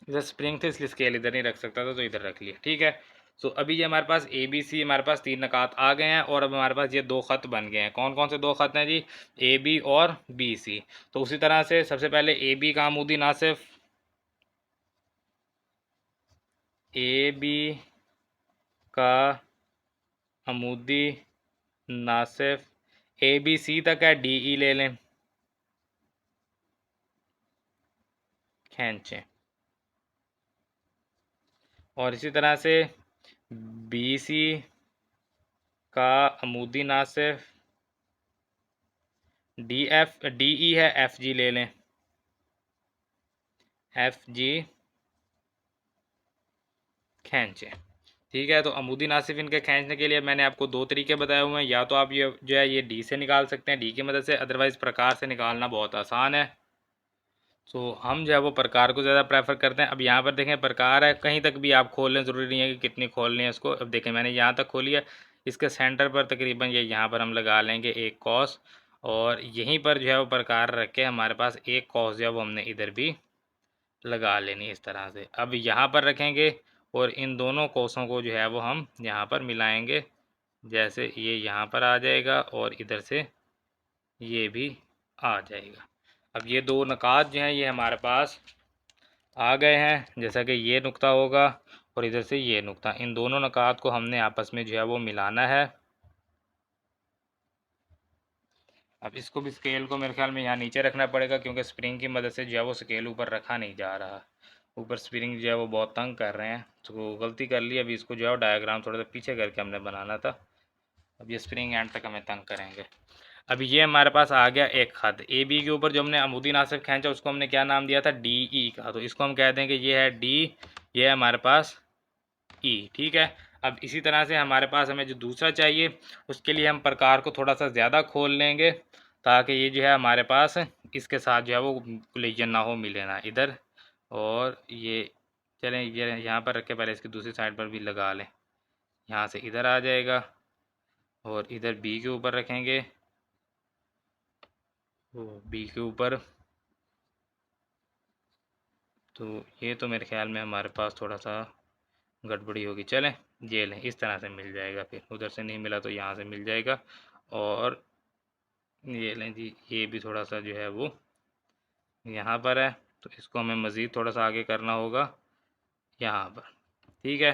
इधर स्प्रिंग थे इसलिए स्केल इधर नहीं रख सकता था, तो इधर रख लिया, ठीक है। सो अभी ये हमारे पास ए बी सी हमारे पास 3 नकात आ गए हैं, और अब हमारे पास ये 2 ख़त बन गए हैं। कौन कौन से 2 ख़त हैं जी? ए बी और बी सी। तो उसी तरह से सबसे पहले ए बी का अमूदी नासिफ, ए बी का अमूदी नासिफ, ए बी सी तक है, डी ई ले लें, खींचें। और इसी तरह से बी सी का अमूदी Nasif, D F D E है, एफ जी ले लें, एफ जी खींचें। ठीक है, तो अमूदी नासिफ इनके खींचने के लिए मैंने आपको 2 तरीके बताए हुए हैं। या तो आप ये जो है ये डी से निकाल सकते हैं, डी की मदद से, अदरवाइज़ प्रकार से निकालना बहुत आसान है। तो हम जो है वो प्रकार को ज़्यादा प्रेफर करते हैं। अब यहाँ पर देखें प्रकार है, कहीं तक भी आप खोल लें, ज़रूरी नहीं है कि कितनी खोलनी है इसको। अब देखें मैंने यहाँ तक खोली है, इसके सेंटर पर तकरीबन ये यहाँ पर हम लगा लेंगे एक कॉस, और यहीं पर जो है वो प्रकार रख के हमारे पास एक कॉस जो है वो हमने इधर भी लगा लेनी इस तरह से। अब यहाँ पर रखेंगे और इन दोनों कोसों को जो है वो हम यहाँ पर मिलाएंगे, जैसे ये यहाँ पर आ जाएगा और इधर से ये भी आ जाएगा। अब ये 2 नकात जो हैं ये हमारे पास आ गए हैं, जैसा कि ये नुक्ता होगा और इधर से ये नुक्ता, इन दोनों नकात को हमने आपस में जो है वो मिलाना है। अब इसको भी स्केल को मेरे ख्याल में यहाँ नीचे रखना पड़ेगा, क्योंकि स्प्रिंग की मदद से जो है वो स्केल ऊपर रखा नहीं जा रहा। ऊपर स्प्रिंग जो है वो बहुत तंग कर रहे हैं, तो गलती कर ली। अभी इसको जो है डायग्राम थोड़ा सा पीछे करके हमने बनाना था। अब ये स्प्रिंग एंड तक हमें तंग करेंगे। अभी ये हमारे पास आ गया एक खत, ए बी के ऊपर जो हमने अमूदी नासिफ खींचा उसको हमने क्या नाम दिया था? डी ई का। तो इसको हम कह देंगे ये है डी, ये है हमारे पास ई, ठीक है। अब इसी तरह से हमारे पास हमें जो दूसरा चाहिए उसके लिए हम प्रकार को थोड़ा सा ज़्यादा खोल लेंगे, ताकि ये जो है हमारे पास इसके साथ जो है वो कोलिजन ना हो, मिले ना इधर। और ये चलें ये यहाँ पर रख के पहले इसकी दूसरी साइड पर भी लगा लें, यहाँ से इधर आ जाएगा और इधर बी के ऊपर रखेंगे, वो बी के ऊपर। तो ये तो मेरे ख्याल में हमारे पास थोड़ा सा गड़बड़ी होगी। चलें ये लें, इस तरह से मिल जाएगा, फिर उधर से नहीं मिला तो यहाँ से मिल जाएगा। और ये लें जी, ये भी थोड़ा सा जो है वो यहाँ पर है, तो इसको हमें मज़ीद थोड़ा सा आगे करना होगा यहाँ पर, ठीक है।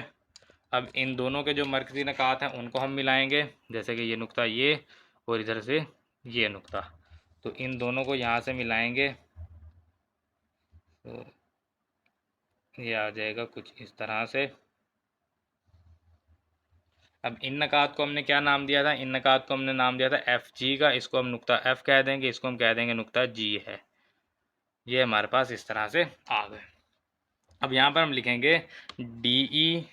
अब इन दोनों के जो मरकज़ी नकात हैं उनको हम मिलाएंगे, जैसे कि ये नुक्ता ये और इधर से ये नुक्ता, तो इन दोनों को यहाँ से मिलाएंगे तो ये आ जाएगा कुछ इस तरह से। अब इन नकात को हमने क्या नाम दिया था? इन नकात को हमने नाम दिया था एफ जी का, इसको हम नुक्ता एफ कह देंगे, इसको हम कह देंगे नुक्ता जी है। ये हमारे पास इस तरह से आ गए। अब यहाँ पर हम लिखेंगे डी ई,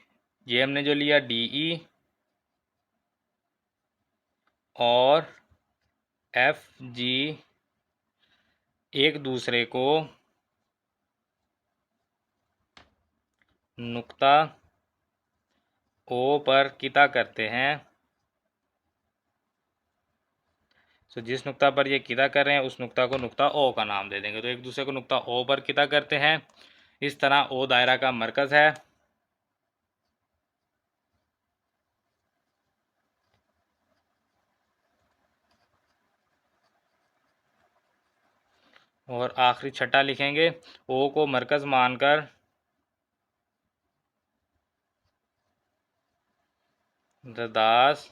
ये हमने जो लिया डी ई और एफ जी एक दूसरे को नुक्ता ओ पर किता करते हैं। तो जिस नुक्ता पर ये किता कर रहे हैं उस नुक्ता को नुक्ता ओ का नाम दे देंगे। तो एक दूसरे को नुक्ता ओ पर किता करते हैं, इस तरह ओ दायरा का मरकज़ है। और आखिरी छठा लिखेंगे, ओ को मरकज़ मानकर रदास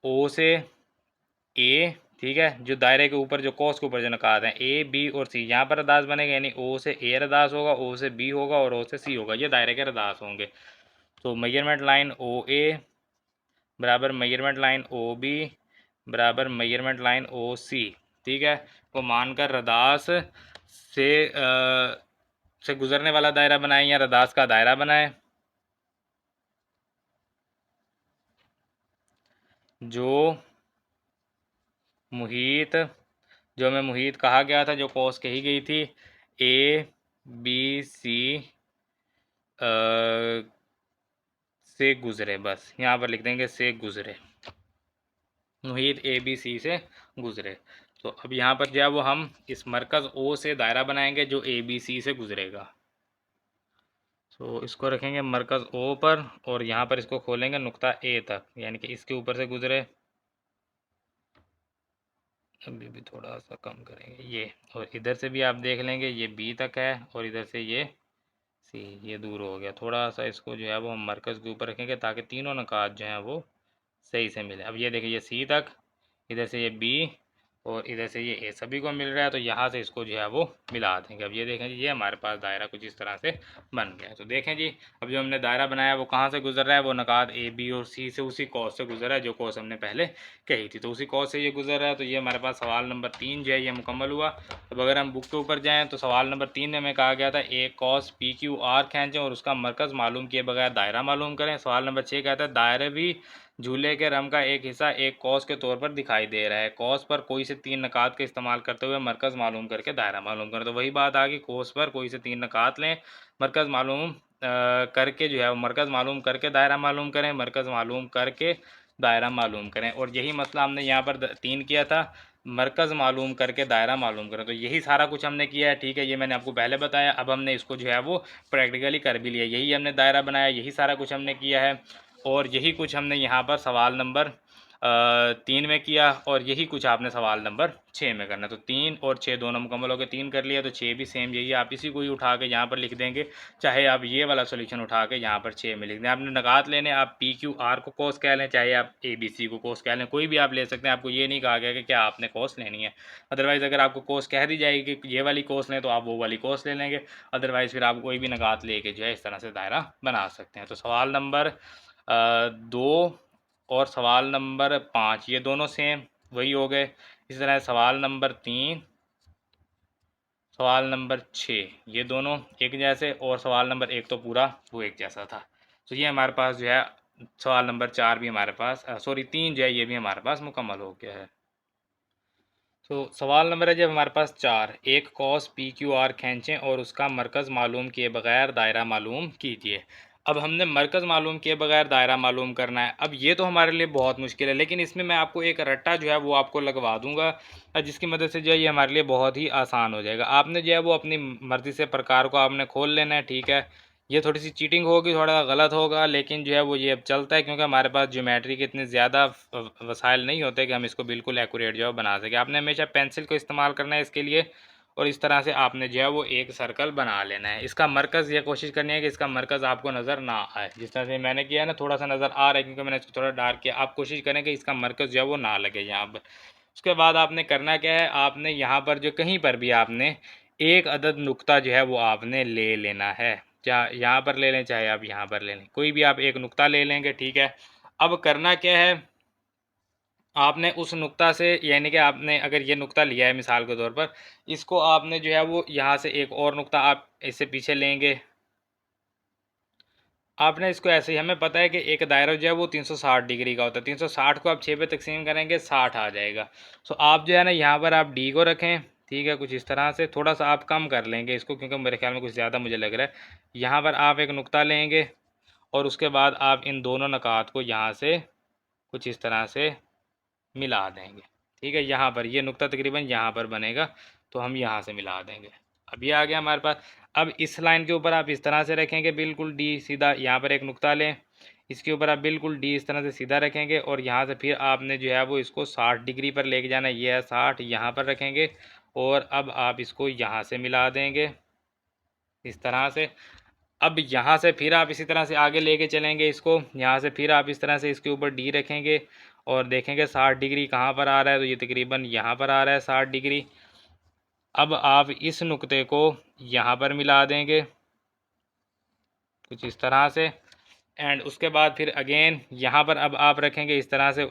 ओ से ए, ठीक है, जो दायरे के ऊपर जो कॉस के ऊपर जो नकात हैं ए बी और सी, यहाँ पर रदास बनेगा, यानी ओ से ए रदास होगा, ओ से बी होगा और ओ से सी होगा, ये दायरे के रदास होंगे। तो मेजरमेंट लाइन ओ ए बराबर मेजरमेंट लाइन ओ बी बराबर मेजरमेंट लाइन ओ सी, ठीक है, को मानकर रदास से से गुजरने वाला दायरा बनाएं या रदास का दायरा बनाएं जो मुहीत जो हमें मुहीत कहा गया था, जो कॉस कही गई थी, ABC से गुज़रे, बस यहाँ पर लिख देंगे से गुज़रे, मुहीत ABC से गुज़रे। तो अब यहाँ पर जो है वो हम इस मरकज़ O से दायरा बनाएंगे जो ABC से गुज़रेगा। तो इसको रखेंगे मरकज़ O पर और यहाँ पर इसको खोलेंगे नुक्ता A तक, यानी कि इसके ऊपर से गुज़रे। अभी भी थोड़ा सा कम करेंगे ये, और इधर से भी आप देख लेंगे ये B तक है और इधर से ये C, ये दूर हो गया। थोड़ा सा इसको जो है वो हम मरकज़ के ऊपर रखेंगे ताकि तीनों नकात जो हैं वो सही से मिले। अब ये देखिए ये C तक, इधर से ये B और इधर से ये A सभी को मिल रहा है, तो यहाँ से इसको जो है वो मिला देंगे। अब ये देखें जी, ये हमारे पास दायरा कुछ इस तरह से बन गया है। तो देखें जी, अब जो हमने दायरा बनाया वो कहाँ से गुजर रहा है, वो नकात A B और C से उसी कॉस से गुजर रहा है जो कॉस हमने पहले कही थी, तो उसी कॉस से ये गुजर रहा है। तो ये हमारे पास सवाल नंबर 3 जो है ये मुकम्मल हुआ। अब अगर हम बुक के ऊपर जाएँ तो सवाल नंबर 3 में हमें कहा गया था एक कॉस PQR खींचें और उसका मरकज़ मालूम किए बगैर दायरा मालूम करें। सवाल नंबर 6 कहता है दायरे भी झूले के रम का एक हिस्सा एक कॉस के तौर पर दिखाई दे रहा है, कॉस पर कोई से 3 नकात का इस्तेमाल करते हुए मरकज़ मालूम करके दायरा मालूम करें। तो वही बात आ गई, कॉस पर कोई से 3 नकात लें, मरकज़ मालूम करके जो है वो मरकज़ मालूम करके दायरा मालूम करें, मरकज़ मालूम करके दायरा मालूम करें। और यही मसला हमने यहाँ पर 3 किया था, मरकज़ मालूम करके दायरा मालूम करें। तो यही सारा कुछ हमने किया है, ठीक है, ये मैंने आपको पहले बताया। अब हमने इसको जो है वो प्रैक्टिकली कर भी लिया, यही हमने दायरा बनाया, यही सारा कुछ हमने किया है और यही कुछ हमने यहाँ पर सवाल नंबर 3 में किया और यही कुछ आपने सवाल नंबर 6 में करना। तो 3 और 6 दोनों मुकम्मल हो गए, 3 कर लिया तो 6 भी सेम यही है, आप इसी को ही उठा के यहाँ पर लिख देंगे, चाहे आप ये वाला सोल्यूशन उठा के यहाँ पर 6 में लिख दें। आपने नकात लेने, आप PQR को कॉस कह लें, चाहे आप ABC को कॉस कह लें, कोई भी आप ले सकते हैं। आपको ये नहीं कहा गया कि क्या आपने कॉस लेनी है, अदरवाइज़ अगर आपको कॉस कह दी जाएगी कि ये वाली कॉस लें तो आप वो वाली कॉस ले लेंगे, अदरवाइज़ फिर आप कोई भी नकात लेके जो है इस तरह से दायरा बना सकते हैं। तो सवाल नंबर 2 और सवाल नंबर 5 ये दोनों सेम वही हो गए। इसी तरह सवाल नंबर 3, सवाल नंबर 6 ये दोनों एक जैसे, और सवाल नंबर 1 तो पूरा वो एक जैसा था। तो ये हमारे पास जो है सवाल नंबर 4 भी हमारे पास 3 जो है ये भी हमारे पास मुकम्मल हो गया है। तो सवाल नंबर है जब हमारे पास 4, एक कॉस PQR खींचें और उसका मरकज़ मालूम किए बगैर दायरा मालूम कीजिए। अब हमने मरकज़ मालूम किए बगैर दायरा मालूम करना है। अब ये तो हमारे लिए बहुत मुश्किल है, लेकिन इसमें मैं आपको एक रट्टा जो है वो आपको लगवा दूंगा, जिसकी मदद से जो है ये हमारे लिए बहुत ही आसान हो जाएगा। आपने जो है वो अपनी मर्ज़ी से प्रकार को आपने खोल लेना है, ठीक है। ये थोड़ी सी चीटिंग होगी, थोड़ा गलत होगा, लेकिन जो है वो ये अब चलता है क्योंकि हमारे पास ज्योमेट्री के इतने ज़्यादा वसाइल नहीं होते कि हम इसको बिल्कुल एक्यूरेट जो है बना सकें। आपने हमेशा पेंसिल को इस्तेमाल करना है इसके लिए, और इस तरह से आपने जो है वो एक सर्कल बना लेना है। इसका मरकज़ ये कोशिश करनी है कि इसका मरकज़ आपको नज़र ना आए, जिस तरह से मैंने किया है ना, थोड़ा सा नज़र आ रहा है क्योंकि मैंने इसको थोड़ा डार्क किया। आप कोशिश करें कि इसका मरकज़ जो है वो ना लगे यहाँ पर। उसके बाद आपने करना क्या है, आपने यहाँ पर जो कहीं पर भी आपने एक अदद नुक्ता जो है वो आपने ले लेना है, चाहे यहाँ पर ले लें चाहे आप यहाँ पर ले लें, कोई भी आप एक नुक्ता ले लेंगे, ठीक है। अब करना क्या है, आपने उस नुक्ता से, यानी कि आपने अगर ये नुक्ता लिया है मिसाल के तौर पर, इसको आपने जो है वो यहाँ से एक और नुक्ता आप इससे पीछे लेंगे। आपने इसको ऐसे ही, हमें पता है कि एक दायरा जो है वो 360 डिग्री का होता है, 360 को आप 6 पे तकसीम करेंगे 60 आ जाएगा। सो आप जो है ना यहाँ पर आप D को रखें, ठीक है, कुछ इस तरह से, थोड़ा सा आप कम कर लेंगे इसको क्योंकि मेरे ख्याल में कुछ ज़्यादा मुझे लग रहा है। यहाँ पर आप एक नुक्ता लेंगे और उसके बाद आप इन दोनों नकात को यहाँ से कुछ इस तरह से मिला देंगे, ठीक है। यहाँ पर ये नुक्ता तकरीबन यहाँ पर बनेगा, तो हम यहाँ से मिला देंगे। अब ये आ गया हमारे पास। अब इस लाइन के ऊपर आप इस तरह से रखेंगे बिल्कुल D सीधा, यहाँ पर एक नुक्ता लें, इसके ऊपर आप बिल्कुल D इस तरह से सीधा रखेंगे और यहाँ से फिर आपने जो है वो इसको 60 डिग्री पर लेके जाना है। ये है 60, यहाँ पर रखेंगे और अब आप इसको यहाँ से मिला देंगे इस तरह से। अब यहाँ से फिर आप इसी तरह से आगे लेके चलेंगे इसको, यहाँ से फिर आप इस तरह से इसके ऊपर D रखेंगे और देखेंगे 60 डिग्री कहाँ पर आ रहा है, तो ये तकरीबन यहाँ पर आ रहा है 60 डिग्री। अब आप इस नुक्ते को यहाँ पर मिला देंगे कुछ इस तरह से, एंड उसके बाद फिर अगेन यहाँ पर अब आप रखेंगे इस तरह से।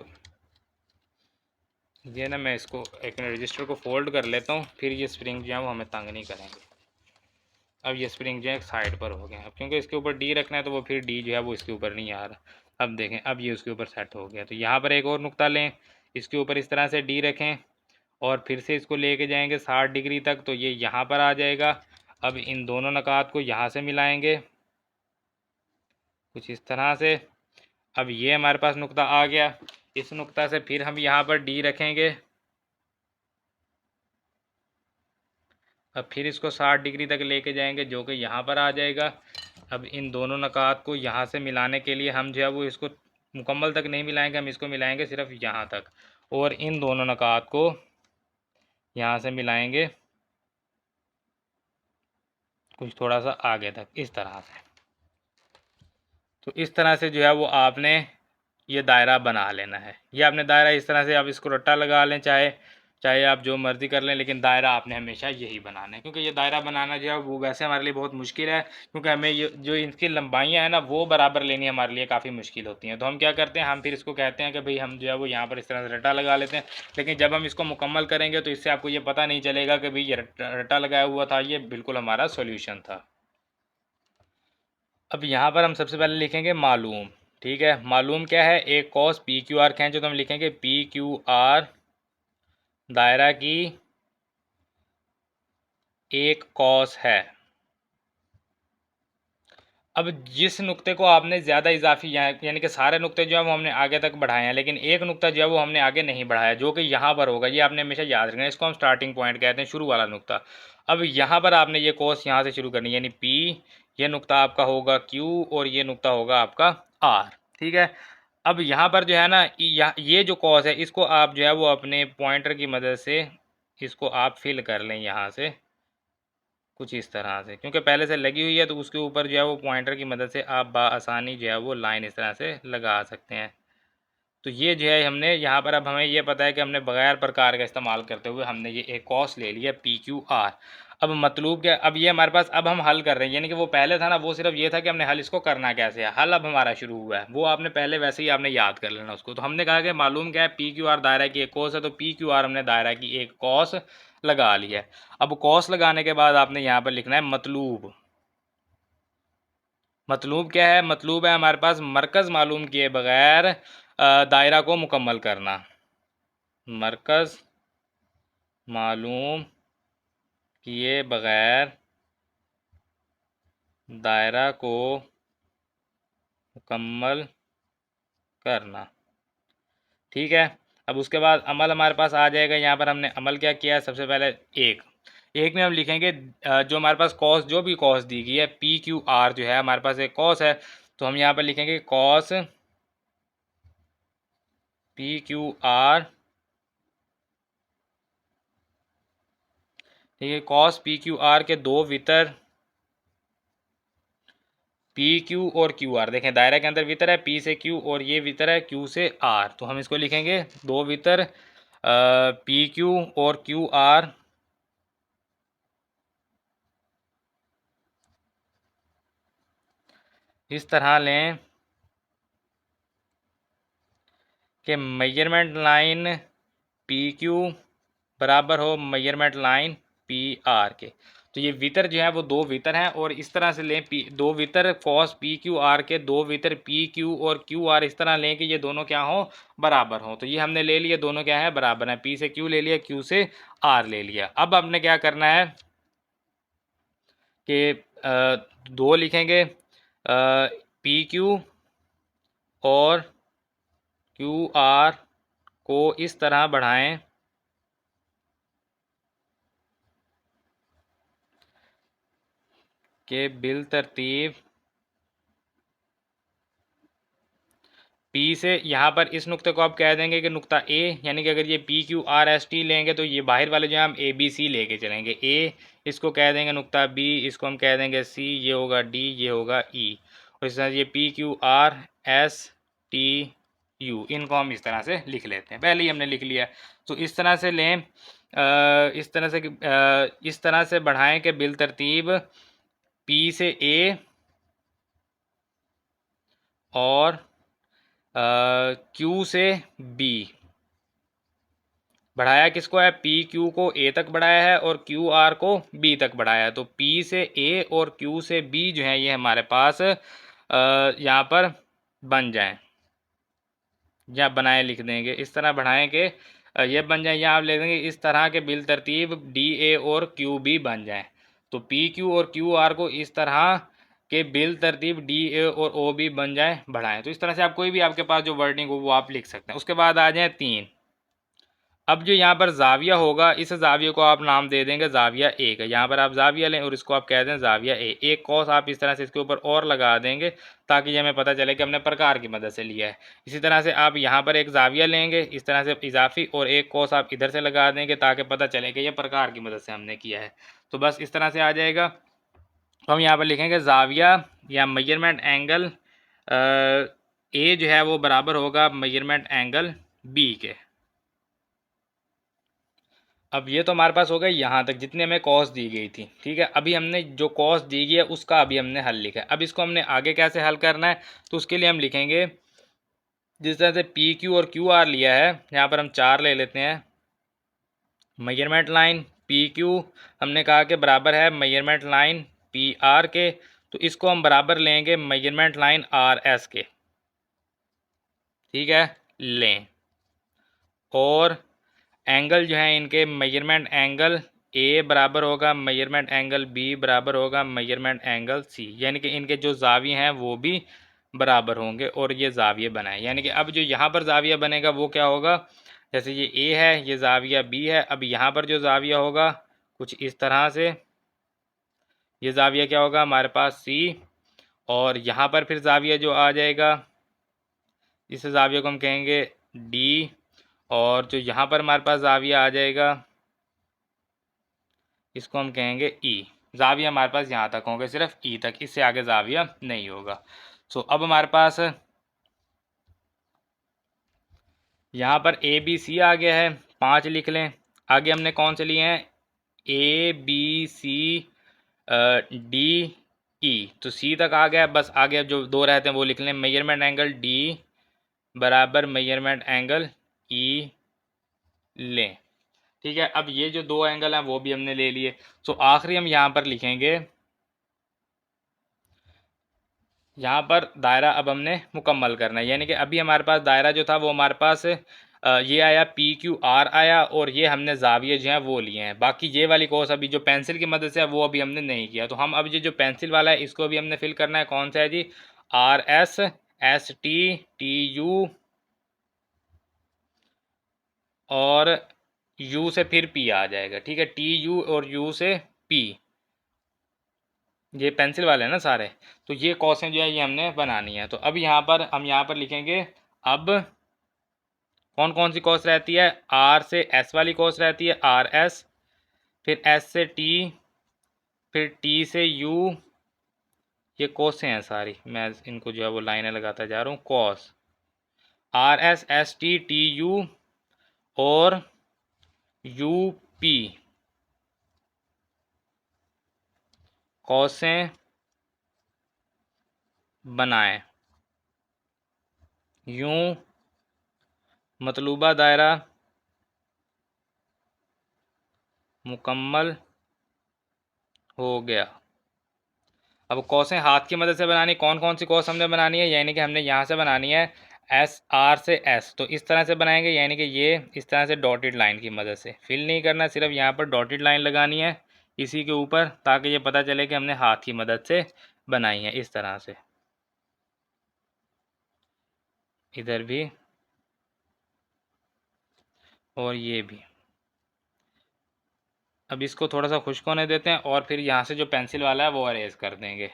ये ना मैं इसको एक रजिस्टर को फोल्ड कर लेता हूँ, फिर ये स्प्रिंग जो है वो हमें तंग नहीं करेंगे। अब ये स्प्रिंग जो है एक साइड पर हो गया, अब क्योंकि इसके ऊपर D रखना है तो वो फिर D जो है वो इसके ऊपर नहीं आ रहा। अब देखें, अब ये उसके ऊपर सेट हो गया। तो यहाँ पर एक और नुक्ता लें, इसके ऊपर इस तरह से D रखें और फिर से इसको लेके जाएंगे 60 डिग्री तक, तो ये यहाँ पर आ जाएगा। अब इन दोनों नकात को यहाँ से मिलाएंगे कुछ इस तरह से। अब ये हमारे पास नुक्ता आ गया। इस नुक्ता से फिर हम यहाँ पर डी रखेंगे। अब फिर इसको 60 डिग्री तक लेके जाएंगे जो कि यहाँ पर आ जाएगा। अब इन दोनों नकात को यहाँ से मिलाने के लिए हम जो है वो इसको मुकम्मल तक नहीं मिलाएंगे, हम इसको मिलाएंगे सिर्फ यहाँ तक, और इन दोनों नकात को यहाँ से मिलाएंगे कुछ थोड़ा सा आगे तक इस तरह से। तो इस तरह से जो है वो आपने ये दायरा बना लेना है। ये आपने दायरा इस तरह से, आप इसको रट्टा लगा लें चाहे चाहे आप जो मर्ज़ी कर लें, लेकिन दायरा आपने हमेशा यही बनाना है, क्योंकि ये दायरा बनाना जो है वो वैसे हमारे लिए बहुत मुश्किल है, क्योंकि हमें ये जो इनकी लंबाइयाँ हैं ना वो बराबर लेनी हमारे लिए काफ़ी मुश्किल होती हैं। तो हम क्या करते हैं, हम फिर इसको कहते हैं कि भाई हम जो है वो यहाँ पर इस तरह से रट्टा लगा लेते हैं, लेकिन जब हम इसको मुकम्मल करेंगे तो इससे आपको ये पता नहीं चलेगा कि भाई ये रट्टा लगाया हुआ था, ये बिल्कुल हमारा सोल्यूशन था। अब यहाँ पर हम सबसे पहले लिखेंगे मालूम। ठीक है, मालूम क्या है, एक कॉस पी क्यू आर खींचो तो हम लिखेंगे पी क्यू आर दायरा की एक कॉस है। अब जिस नुक्ते को आपने ज़्यादा इजाफी यानी कि सारे नुक्ते जो है वो हमने आगे तक बढ़ाए हैं, लेकिन एक नुक्ता जो है वो हमने आगे नहीं बढ़ाया, जो कि यहाँ पर होगा, ये आपने हमेशा याद रखना है। इसको हम स्टार्टिंग पॉइंट कहते हैं, शुरू वाला नुक्ता। अब यहाँ पर आपने ये कॉस यहाँ से शुरू करनी है, यानी पी, ये नुक्ता आपका होगा क्यू, और ये नुक्ता होगा आपका आर। ठीक है, अब यहाँ पर जो है ना, ये जो कॉस है इसको आप जो है वो अपने पॉइंटर की मदद से इसको आप फिल कर लें यहाँ से कुछ इस तरह से, क्योंकि पहले से लगी हुई है तो उसके ऊपर जो है वो पॉइंटर की मदद से आप बाआसानी जो है वो लाइन इस तरह से लगा सकते हैं। तो ये जो है हमने यहाँ पर, अब हमें ये पता है कि हमने बगैर प्रकार का इस्तेमाल करते हुए हमने ये एक कॉस ले लिया पी क्यू आर। अब मतलूब क्या, अब ये हमारे पास, अब हम हल कर रहे हैं, यानी कि वो पहले था ना वो सिर्फ ये था कि हमने हल इसको करना कैसे है, हल अब हमारा शुरू हुआ है, वो आपने पहले वैसे ही आपने याद कर लेना उसको। तो हमने कहा कि मालूम क्या है, पी क्यू आर दायरा की एक कॉस है, तो पी क्यू आर हमने दायरा की एक कॉस लगा लिया है। अब कॉस लगाने के बाद आपने यहाँ पर लिखना है मतलूब। मतलूब क्या है, मतलूब है हमारे पास मरकज़ मालूम किए बगैर दायरा को मुकम्मल करना। मरकज़ मालूम किए बगैर दायरा को मुकम्मल करना। ठीक है, अब उसके बाद अमल हमारे पास आ जाएगा। यहाँ पर हमने अमल क्या किया है, सबसे पहले एक में हम लिखेंगे जो हमारे पास कॉस, जो भी कॉस दी गई है पी क्यू आर जो है हमारे पास एक कॉस है, तो हम यहाँ पर लिखेंगे कॉस पी क्यू आर। ठीक है, कॉस पी क्यू आर के दो वितर पी क्यू और क्यू आर, देखें दायरा के अंदर वितर है पी से क्यू और ये वितर है क्यू से आर, तो हम इसको लिखेंगे दो वितर पी क्यू और क्यू आर इस तरह लें कि मेजरमेंट लाइन पी क्यू बराबर हो मेजरमेंट लाइन पी आर के। तो ये वितर जो है वो दो वितर हैं, और इस तरह से लें दो वितर कॉस पी क्यू आर के दो वितर पी क्यू और क्यू आर इस तरह लें कि ये दोनों क्या हो, बराबर हो। तो ये हमने ले लिया, दोनों क्या है, बराबर हैं, पी से क्यू ले लिया, क्यू से आर ले लिया। अब हमने क्या करना है कि दो लिखेंगे पी क्यू और क्यू आर को इस तरह बढ़ाएं कि बिल तरतीब पी से, यहाँ पर इस नुक्ते को आप कह देंगे कि नुक्ता ए, यानी कि अगर ये P Q R S T लेंगे तो ये बाहर वाले जो है हम ए बी सी लेके चलेंगे। ए इसको कह देंगे नुक्ता बी, इसको हम कह देंगे सी, ये होगा डी, ये होगा ई, और इस तरह ये P Q R S T U, इनको हम इस तरह से लिख लेते हैं, पहले ही हमने लिख लिया। तो इस तरह से लें, इस तरह से बढ़ाएं कि बिल तरतीब पी से ए और क्यू से बी। बढ़ाया किसको है, पी क्यू को ए तक बढ़ाया है और क्यू आर को बी तक बढ़ाया है। तो पी से ए और क्यू से बी जो है ये हमारे पास यहाँ पर बन जाएं। या बनाए लिख देंगे, इस तरह बढ़ाएं कि ये बन जाए, या आप ले देंगे इस तरह के बिल तरतीब डी ए और क्यू बी बन जाए। तो पी क्यू और क्यू आर को इस तरह के बिल तरतीब डी ए और ओ बी बन जाए बढ़ाएं। तो इस तरह से आप कोई भी आपके पास जो वर्डिंग हो वो आप लिख सकते हैं। उसके बाद आ जाए 3। अब जो यहाँ पर जाविया होगा, इस जाविया को आप नाम दे देंगे जाविया ए का। यहाँ पर आप जाविया लें और इसको आप कह दें जाविया ए। एक कॉस आप इस तरह से इसके ऊपर और लगा देंगे ताकि ये हमें पता चले कि हमने प्रकार की मदद से लिया है। इसी तरह से आप यहाँ पर एक जाविया लेंगे इस तरह से इजाफी, और एक कॉस आप इधर से लगा देंगे ताकि पता चले कि यह प्रकार की मदद से हमने किया है। तो बस इस तरह से आ जाएगा। तो हम यहाँ पर लिखेंगे जाविया या मेजरमेंट एंगल ए जो है वो बराबर होगा मेजरमेंट एंगल बी के। अब ये तो हमारे पास हो गया यहाँ तक जितने हमें कॉस्ट दी गई थी, ठीक है। अभी हमने जो कॉस्ट दी गई है उसका अभी हमने हल लिखा है। अब इसको हमने आगे कैसे हल करना है, तो उसके लिए हम लिखेंगे जिस तरह से पी क्यू और क्यू आर लिया है, यहाँ पर हम 4 ले लेते हैं। मेजरमेंट लाइन पी क्यू हमने कहा कि बराबर है मेजरमेंट लाइन पी आर के, तो इसको हम बराबर लेंगे मेजरमेंट लाइन आर एस के, ठीक है, लें। और एंगल जो है इनके मेजरमेंट एंगल ए बराबर होगा मेजरमेंट एंगल बी बराबर होगा मेजरमेंट एंगल सी, यानी कि इनके जो जाविये हैं वो भी बराबर होंगे और ये जाविये बनाए। यानी कि अब जो यहाँ पर जाविया बनेगा वो क्या होगा, जैसे ये ए है, ये जाविया बी है। अब यहाँ पर जो जाविया होगा कुछ इस तरह से, ये जाविया क्या होगा हमारे पास सी, और यहाँ पर फिर जाविया जो आ जाएगा इस जाविया को हम कहेंगे डी, और जो यहाँ पर हमारे पास जाविया आ जाएगा इसको हम कहेंगे ई। जाविया हमारे पास यहाँ तक होंगे, सिर्फ ई तक, इससे आगे जाविया नहीं होगा। सो अब हमारे पास यहाँ पर ए बी सी आ गया है, 5 लिख लें। आगे हमने कौन से लिए हैं, ए बी सी डी ई, तो सी तक आ गया। बस आगे जो 2 रहते हैं वो लिख लें, मेजरमेंट एंगल डी बराबर मेजरमेंट एंगल ई लें, ठीक है। अब ये जो 2 एंगल हैं वो भी हमने ले लिए। सो आखिरी हम यहाँ पर लिखेंगे, यहाँ पर दायरा अब हमने मुकम्मल करना है। यानी कि अभी हमारे पास दायरा जो था वो हमारे पास ये आया पी क्यू आर आया, और ये हमने जाविये जो हैं वो लिए हैं। बाकी ये वाली कोर्स अभी जो पेंसिल की मदद से है वो अभी हमने नहीं किया। तो हम अब ये जो पेंसिल वाला है इसको भी हमने फिल करना है। कौन सा है जी, R S S T T U और यू से फिर पी आ जाएगा, ठीक है, टी यू और यू से पी, ये पेंसिल वाले हैं ना सारे। तो ये कॉसें जो है ये हमने बनानी है। तो अब यहाँ पर हम यहाँ पर लिखेंगे अब कौन कौन सी कॉस रहती है, आर से एस वाली कॉस रहती है आर एस, फिर एस से टी, फिर टी से यू, ये कॉसें हैं सारी, मैं इनको जो है वो लाइनें लगाता जा रहा हूँ। Cos R S S T T U और यू पी, कॉसें बनाएं। यूं मतलूबा दायरा मुकम्मल हो गया। अब कॉसें हाथ की मदद से बनानी, कौन कौन सी कॉस हमने बनानी है, यानी कि हमने यहाँ से बनानी है एस आर से एस, तो इस तरह से बनाएंगे। यानी कि ये इस तरह से डॉटेड लाइन की मदद से, फिल नहीं करना, सिर्फ यहाँ पर डॉटेड लाइन लगानी है इसी के ऊपर, ताकि ये पता चले कि हमने हाथ की मदद से बनाई है। इस तरह से इधर भी और ये भी। अब इसको थोड़ा सा खुश्क होने देते हैं और फिर यहाँ से जो पेंसिल वाला है वो अरेज कर देंगे।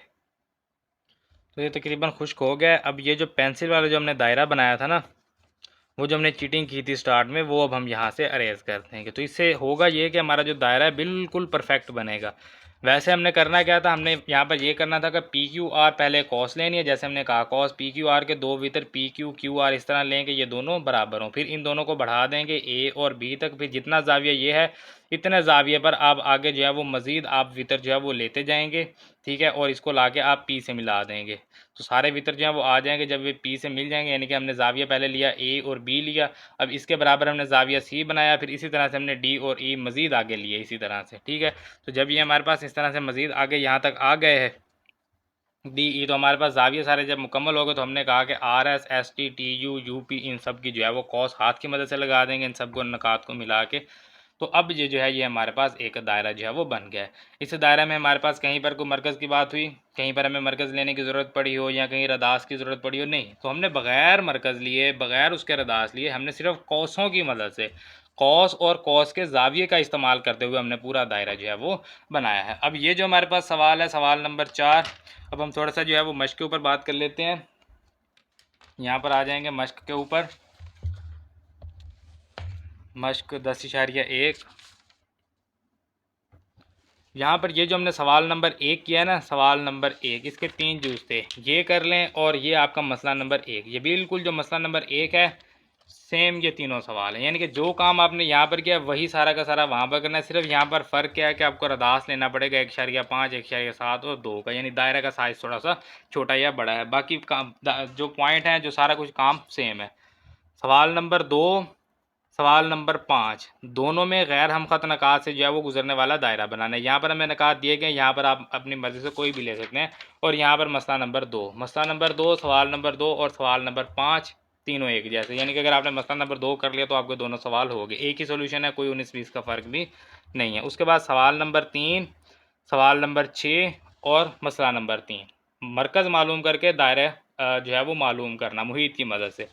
तो ये तकरीबन खुश्क हो गया है। अब ये जो पेंसिल वाला जो हमने दायरा बनाया था ना, वो जो हमने चीटिंग की थी स्टार्ट में, वो अब हम यहाँ से अरेज करते हैं। तो इससे होगा ये कि हमारा जो दायरा है बिल्कुल परफेक्ट बनेगा। वैसे हमने करना क्या था, हमने यहाँ पर ये करना था कि पी क्यू आर पहले कॉस लेनी है, जैसे हमने कहा कॉस पी क्यू आर के 2 भीतर पी क्यू क्यू आर इस तरह लेंगे ये दोनों बराबर हों, फिर इन दोनों को बढ़ा देंगे ए और बी तक, फिर जितना जाविया ये है इतने जाविये पर आप आगे जो है वो मज़ीद आप वितर जो है वो लेते जाएंगे, ठीक है, और इसको ला के आप पी से मिला देंगे। तो सारे वितर जो हैं वो आ जाएंगे जब वे पी से मिल जाएंगे। यानी कि हमने जाविया पहले लिया ए और बी लिया, अब इसके बराबर हमने जाविया सी बनाया, फिर इसी तरह से हमने डी और ई मज़ीद आगे लिए इसी तरह से, ठीक है। तो जब ये हमारे पास इस तरह से मज़ीद आगे यहाँ तक आ गए हैं डी ई। तो हमारे पास जाविये सारे जब मुकम्मल हो गए तो हमने कहा कि R S S T T U U P इन सब की जो है वो कॉस हाथ की मदद से लगा देंगे, इन सबको नकात को मिला के। तो अब ये जो है ये हमारे पास एक दायरा जो है वो बन गया है। इस दायरे में हमारे पास कहीं पर कोई मरकज़ की बात हुई, कहीं पर हमें मरकज़ लेने की ज़रूरत पड़ी हो या कहीं रदास की ज़रूरत पड़ी हो, नहीं, तो हमने बग़ैर मरकज़ लिए, बग़ैर उसके रदास लिए, हमने सिर्फ कौसों की मदद से, कौस और कौस के ज़ाविये का इस्तेमाल करते हुए हमने पूरा दायरा जो है वो बनाया है। अब ये जो हमारे पास सवाल है, सवाल नंबर 4, अब हम थोड़ा सा जो है वो मश्क के ऊपर बात कर लेते हैं। यहाँ पर आ जाएंगे मश्क के ऊपर, मश्क 10.1। यहाँ पर ये जो हमने सवाल नंबर 1 किया है ना, सवाल नंबर 1, इसके 3 जूज़ थे, ये कर लें और ये आपका मसला नंबर 1, ये बिल्कुल जो मसला नंबर 1 है सेम ये तीनों सवाल हैं। यानी कि जो काम आपने यहाँ पर किया वही सारा का सारा वहाँ पर करना है। सिर्फ यहाँ पर फ़र्क क्या है कि आपको रदास लेना पड़ेगा 1.5, 1.7 और 2 का, यानी दायरे का साइज़ थोड़ा सा छोटा या बड़ा है। बाकी काम जो पॉइंट हैं, जो सारा कुछ काम सेम है। सवाल नंबर 2, सवाल नंबर 5, दोनों में गैर हम ख़त नकात से जो है वो गुजरने वाला दायरा बनाना है। यहाँ पर हमें नकात दिए गए, यहाँ पर आप अपनी मर्ज़ी से कोई भी ले सकते हैं। और यहाँ पर मसला नंबर 2, मसला नंबर 2, सवाल नंबर 2 और सवाल नंबर 5 तीनों एक जैसे, यानी कि अगर आपने मसला नंबर 2 कर लिया तो आपके दोनों सवाल हो गए, एक ही सोल्यूशन है, कोई 19-20 का फ़र्क भी नहीं है। उसके बाद सवाल नंबर 3, सवाल नंबर 6 और मसला नंबर 3, मरकज़ मालूम करके दायरा जो है वो मालूम करना मुहीत की मदद से।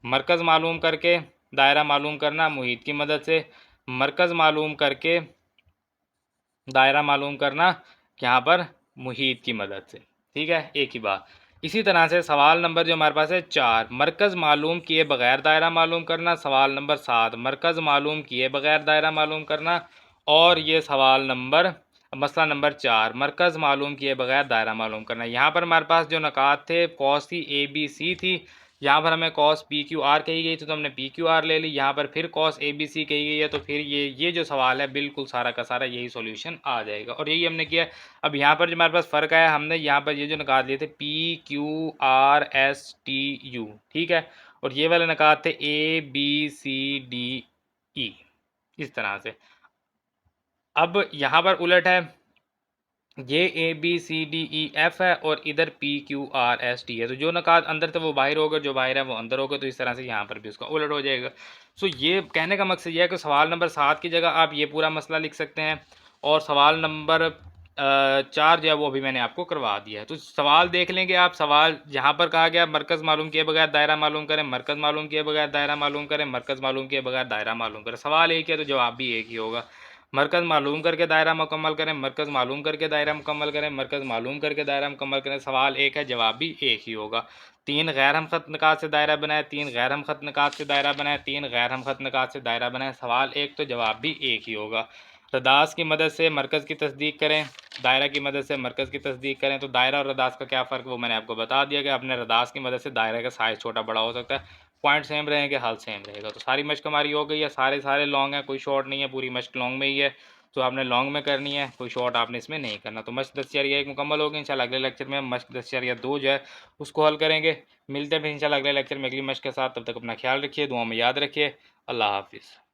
मरकज़ मालूम करके दायरा मालूम करना मुहीत की मदद से, मरकज़ मालूम करके दायरा मालूम करना यहाँ पर मुहीत की मदद से। ठीक है, एक ही बात। इसी तरह से सवाल नंबर जो हमारे पास है 4, मरकज़ मालूम किए बग़ैर दायरा मालूम करना। सवाल नंबर 7, मरकज़ मालूम किए बग़ैर दायरा मालूम करना। और ये सवाल नंबर मसला नंबर 4, मरकज़ मालूम किए बग़ैर दायरा मालूम करना। यहाँ पर हमारे पास जो नकात थे कॉस थी ABC थी, यहाँ पर हमें कॉस PQR कही गई थी तो हमने PQR ले ली। यहाँ पर फिर कॉस ABC कही गई है तो फिर ये जो सवाल है बिल्कुल सारा का सारा यही सॉल्यूशन आ जाएगा और यही हमने किया। अब यहाँ पर जो हमारे पास फ़र्क आया, हमने यहाँ पर ये जो नकात लिए थे PQRSTU, ठीक है, और ये वाले नकात थे ABCDE, इस तरह से। अब यहाँ पर उलट है, ये ABCDEF है और इधर PQRST है, तो जो नकात अंदर थे वो बाहर होगा, जो बाहर है वो अंदर होगा, तो इस तरह से यहाँ पर भी उसका उलट हो जाएगा। सो ये कहने का मकसद ये है कि सवाल नंबर 7 की जगह आप ये पूरा मसला लिख सकते हैं और सवाल नंबर 4 जो है वो अभी मैंने आपको करवा दिया है। तो सवाल देख लेंगे आप, सवाल यहाँ पर कहा गया मरकज़ मालूम किए बगैर दायरा मालूम करें, मरकज़ मालूम किए बगैर दायरा मालूम करें, मरकज़ मालूम किए बगैर दायरा मालूम करें। सवाल एक है तो जवाब भी एक ही होगा। मरकज़ मालूम करके दायरा मुकम्मल करें, मरकज़ मालूम करके दायरा मुकम्मल करें, मरकज़ मालूम करके दायरा मुकम्मल करें। सवाल एक है, जवाब भी एक ही होगा। 3 गैर हम ख़त निकात से दायरा बनाए, 3 गैर हम ख़त निकात से दायरा बनाए, 3 गैर हम ख़त निकात से दायरा बनाए। सवाल एक तो जवाब भी एक ही होगा। रदास की मदद से मरकज़ की तस्दीक करें, दायरा की मदद से मरकज़ की तस्दीक करें। तो दायरा और रदास का क्या फ़र्क वो मैंने आपको बता दिया कि अपने रदास की मदद से दायरे का साइज़ छोटा बड़ा हो सकता है, पॉइंट सेम रहेंगे, हल सेम रहेगा। तो सारी मश्क हमारी हो गई है, सारे लॉन्ग हैं, कोई शॉर्ट नहीं है, पूरी मश्क लॉन्ग में ही है। तो आपने लॉन्ग में करनी है, कोई शॉर्ट आपने इसमें नहीं करना। तो मश्क 10.1 मुकम्मल होगी। इंशाल्लाह अगले लेक्चर में मश्क 10.2 जो है उसको हल करेंगे। मिलते हैं फिर इंशाल्लाह अगले लेक्चर में अगली मश्क के साथ। तब तक अपना ख्याल रखिए, दुआ में याद रखिए। अल्लाह हाफिज़।